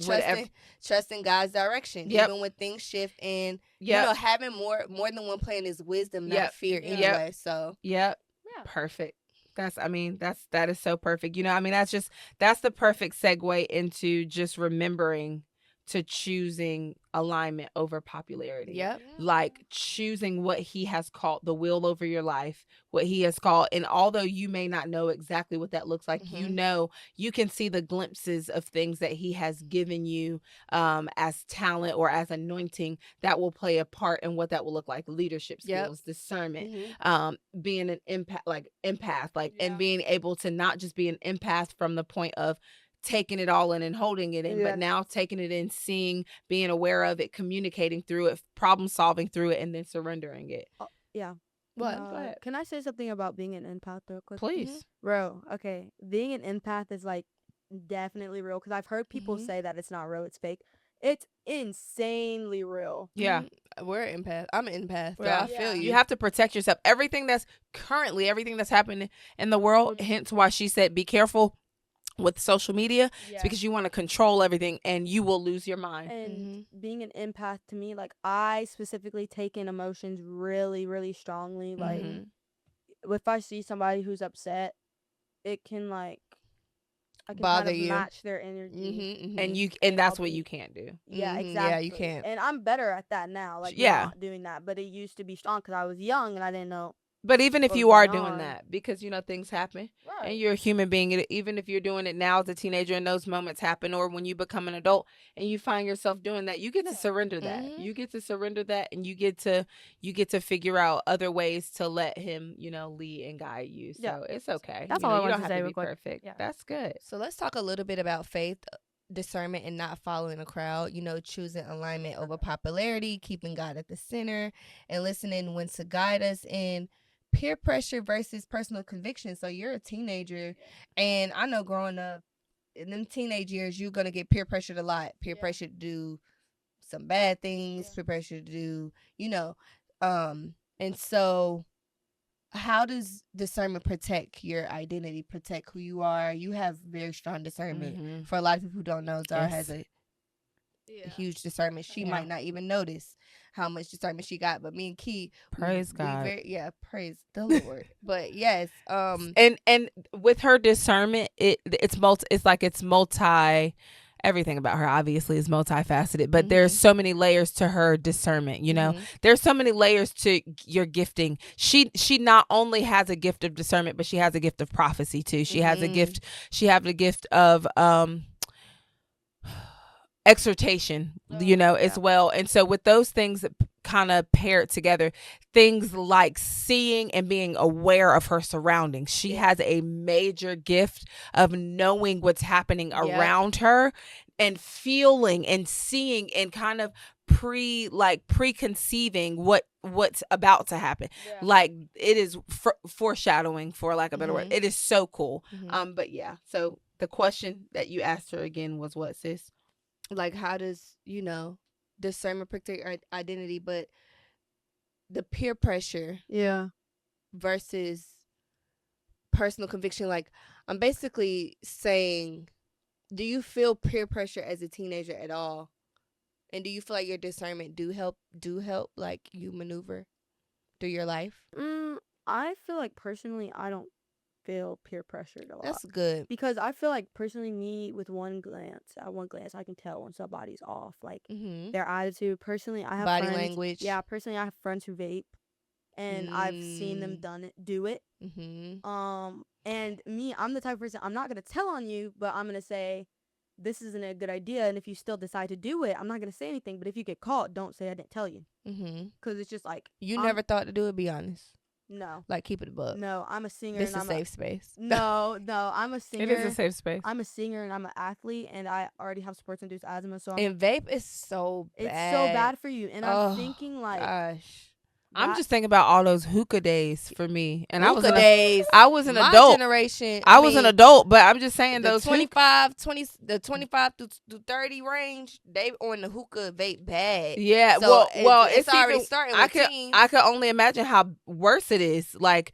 Trusting God's direction. Even when things shift, and, you know, having more than one plan is wisdom, not fear anyway. So. Yep. Yeah. Perfect. That is so perfect. You know, I mean, that's the perfect segue into just remembering to choosing alignment over popularity. Yep. Like choosing what he has called the will over your life, what he has called. And although you may not know exactly what that looks like, you know, you can see the glimpses of things that he has given you as talent or as anointing that will play a part in what that will look like. Leadership skills, discernment, being an empath, and being able to not just be an empath from the point of taking it all in and holding it in, but now taking it in, seeing, being aware of it, communicating through it, problem solving through it, and then surrendering it. What? Can I say something about being an empath real quick? Please. Bro, okay. Being an empath is like definitely real, because I've heard people say that it's not real, it's fake. It's insanely real. Yeah. We're an empath. I'm an empath. So I feel you. You have to protect yourself. Everything that's happening in the world, hence why she said be careful with social media. It's because you want to control everything and you will lose your mind. And being an empath, to me, like, I specifically take in emotions really, really strongly. Like, if I see somebody who's upset, it can, like, I can bother kind of you, match their energy. And that's what you can't do. Yeah, exactly. Yeah, you can't. And I'm better at that now, like, not doing that. But it used to be strong because I was young and I didn't know. But even if you are doing that, because, you know, things happen, and you're a human being, even if you're doing it now as a teenager and those moments happen, or when you become an adult and you find yourself doing that, you get to surrender that. You get to surrender that, and you get to figure out other ways to let him, you know, lead and guide you. So it's okay. That's all I wanted to say You don't have real to be quick. perfect. That's good. So let's talk a little bit about faith, discernment, and not following a crowd. You know, choosing alignment over popularity, keeping God at the center, and listening when to guide us, and peer pressure versus personal conviction. So you're a teenager, and I know growing up in them teenage years, you're gonna get peer pressured a lot. Peer pressure to do some bad things, peer pressure to do, you know, and so how does discernment protect your identity, protect who you are? You have very strong discernment. For a lot of people who don't know, Zara has a huge discernment. She might not even notice how much discernment she got, but me and Key, praise God. Praise the Lord. But yes, and with her discernment, it's multi. Everything about her obviously is multifaceted, but there's so many layers to her discernment. You know, there's so many layers to your gifting. She not only has a gift of discernment, but she has a gift of prophecy too. She has a gift. She has the gift of exhortation, you know, as well. And so with those things kind of paired together, things like seeing and being aware of her surroundings, she has a major gift of knowing what's happening around her and feeling and seeing and kind of preconceiving what's about to happen. Like, it is foreshadowing, for lack of a better word. It is so cool. But yeah, so the question that you asked her again was what, sis? Like, how does, you know, discernment protect your identity, but the peer pressure versus personal conviction? Like, I'm basically saying, do you feel peer pressure as a teenager at all? And do you feel like your discernment do help like you maneuver through your life? I feel like personally I don't feel peer pressured a lot. That's good. Because I feel like personally, me, with one glance I can tell when somebody's off, like their attitude. Personally, I have body friends, language. Yeah, personally, I have friends who vape, and I've seen them do it. And me, I'm the type of person, I'm not gonna tell on you, but I'm gonna say this isn't a good idea, and if you still decide to do it, I'm not gonna say anything. But if you get caught, don't say I didn't tell you, because it's just like, you never thought to do it. Be honest. No. Like, keep it a book. No, I'm a singer. This is a safe space. No, I'm a singer. It is a safe space. I'm a singer and I'm an athlete, and I already have sports-induced asthma. So and vape is so bad. It's so bad for you. And I'm thinking, like, gosh. I'm just thinking about all those hookah days for me, and I was an my adult. Generation. I was an adult, but I'm just saying the those 25 through 30 range. They on the hookah vape bag. Yeah, so well, it's already starting with teens. I could only imagine how worse it is. Like,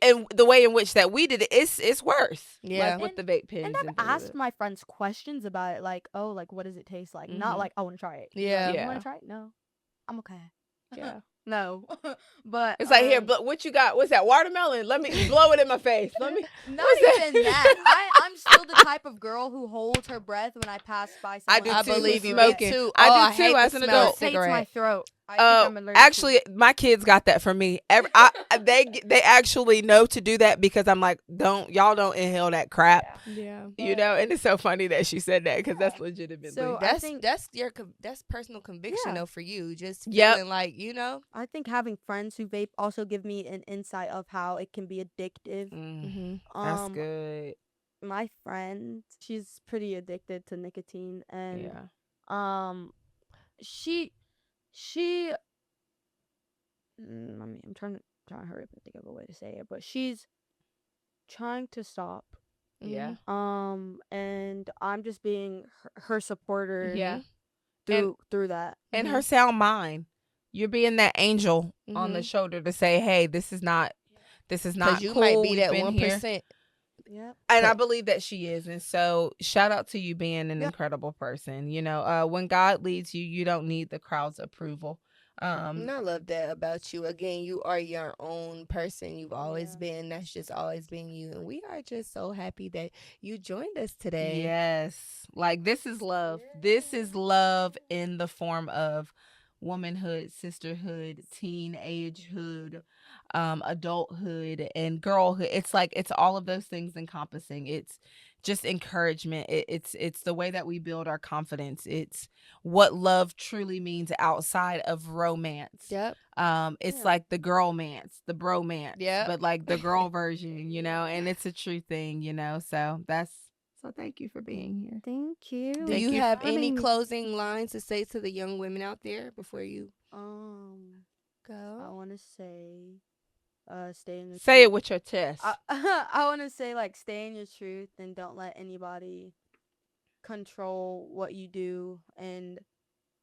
and the way in which that we did it, it's worse. Yeah, like with the vape pens. And I've asked my friends questions about it, like, oh, like what does it taste like? Not like I want to try it. Yeah, like, you want to try it? No, I'm okay. Yeah. No. But it's like, here, but what you got? What's that? Watermelon? Let me blow it in my face. Let me. Not even that. I'm still the type of girl who holds her breath when I pass by someone. I believe you. Smoking. Too. I do too. As an adult, it takes my throat. I think I'm allergic actually, my kids got that from me. They actually know to do that because I'm like, y'all don't inhale that crap. Yeah. You know, and it's so funny that she said that because that's legitimately. So that's personal conviction though for you. Just feeling like, you know. I think having friends who vape also give me an insight of how it can be addictive. That's good. My friend, she's pretty addicted to nicotine, and she I'm trying to hurry up and think of a way to say it, but she's trying to stop. Yeah. And I'm just being her supporter. Yeah. Through that. And her sound mind. You're being that angel on the shoulder to say, hey, this is not because you cool. might be that 1%. Yeah. And I believe that she is. And so shout out to you being an incredible person. You know, when God leads you, you don't need the crowd's approval. And I love that about you. Again, you are your own person. You've always been. That's just always been you. And we are just so happy that you joined us today. Yes. Like, this is love. This is love in the form of womanhood, sisterhood, teenagehood, adulthood, and girlhood. It's like, it's all of those things encompassing. It's just encouragement. It's the way that we build our confidence. It's what love truly means outside of romance. Yep. It's like the girl-mance, the bromance. Yeah. But like the girl version, you know, and it's a true thing, you know. So thank you for being here. Thank you. Do you have any closing lines to say to the young women out there before you go? I want to say stay in the Say it with your chest. I want to say, like, stay in your truth and don't let anybody control what you do, and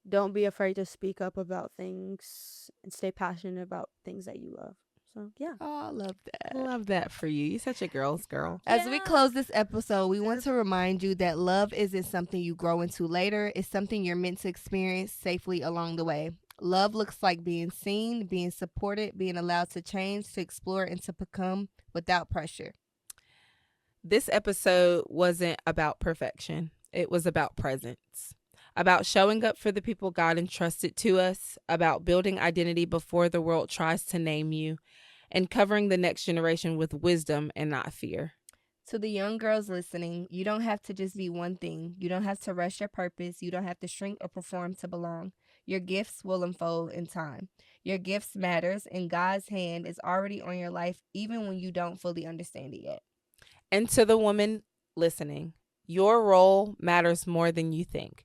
don't be afraid to speak up about things and stay passionate about things that you love. So, yeah. Oh, I love that. Love that for you. You're such a girl's girl. As we close this episode, we want to remind you that love isn't something you grow into later. It's something you're meant to experience safely along the way. Love looks like being seen, being supported, being allowed to change, to explore, and to become without pressure. This episode wasn't about perfection. It was about presence. About showing up for the people God entrusted to us, about building identity before the world tries to name you, and covering the next generation with wisdom and not fear. To the young girls listening, you don't have to just be one thing. You don't have to rush your purpose. You don't have to shrink or perform to belong. Your gifts will unfold in time. Your gifts matters, and God's hand is already on your life, even when you don't fully understand it yet. And to the woman listening, your role matters more than you think.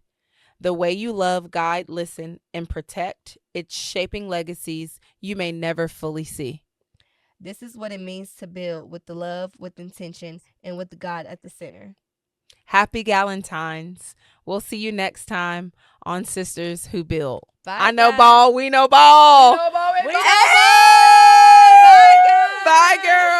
The way you love, guide, listen, and protect, it's shaping legacies you may never fully see. This is what it means to build with the love, with intention, and with God at the center. Happy Galentine's. We'll see you next time on Sisters Who Build. Bye, I know guys. ball. We know ball. We know ball. Bye, girl.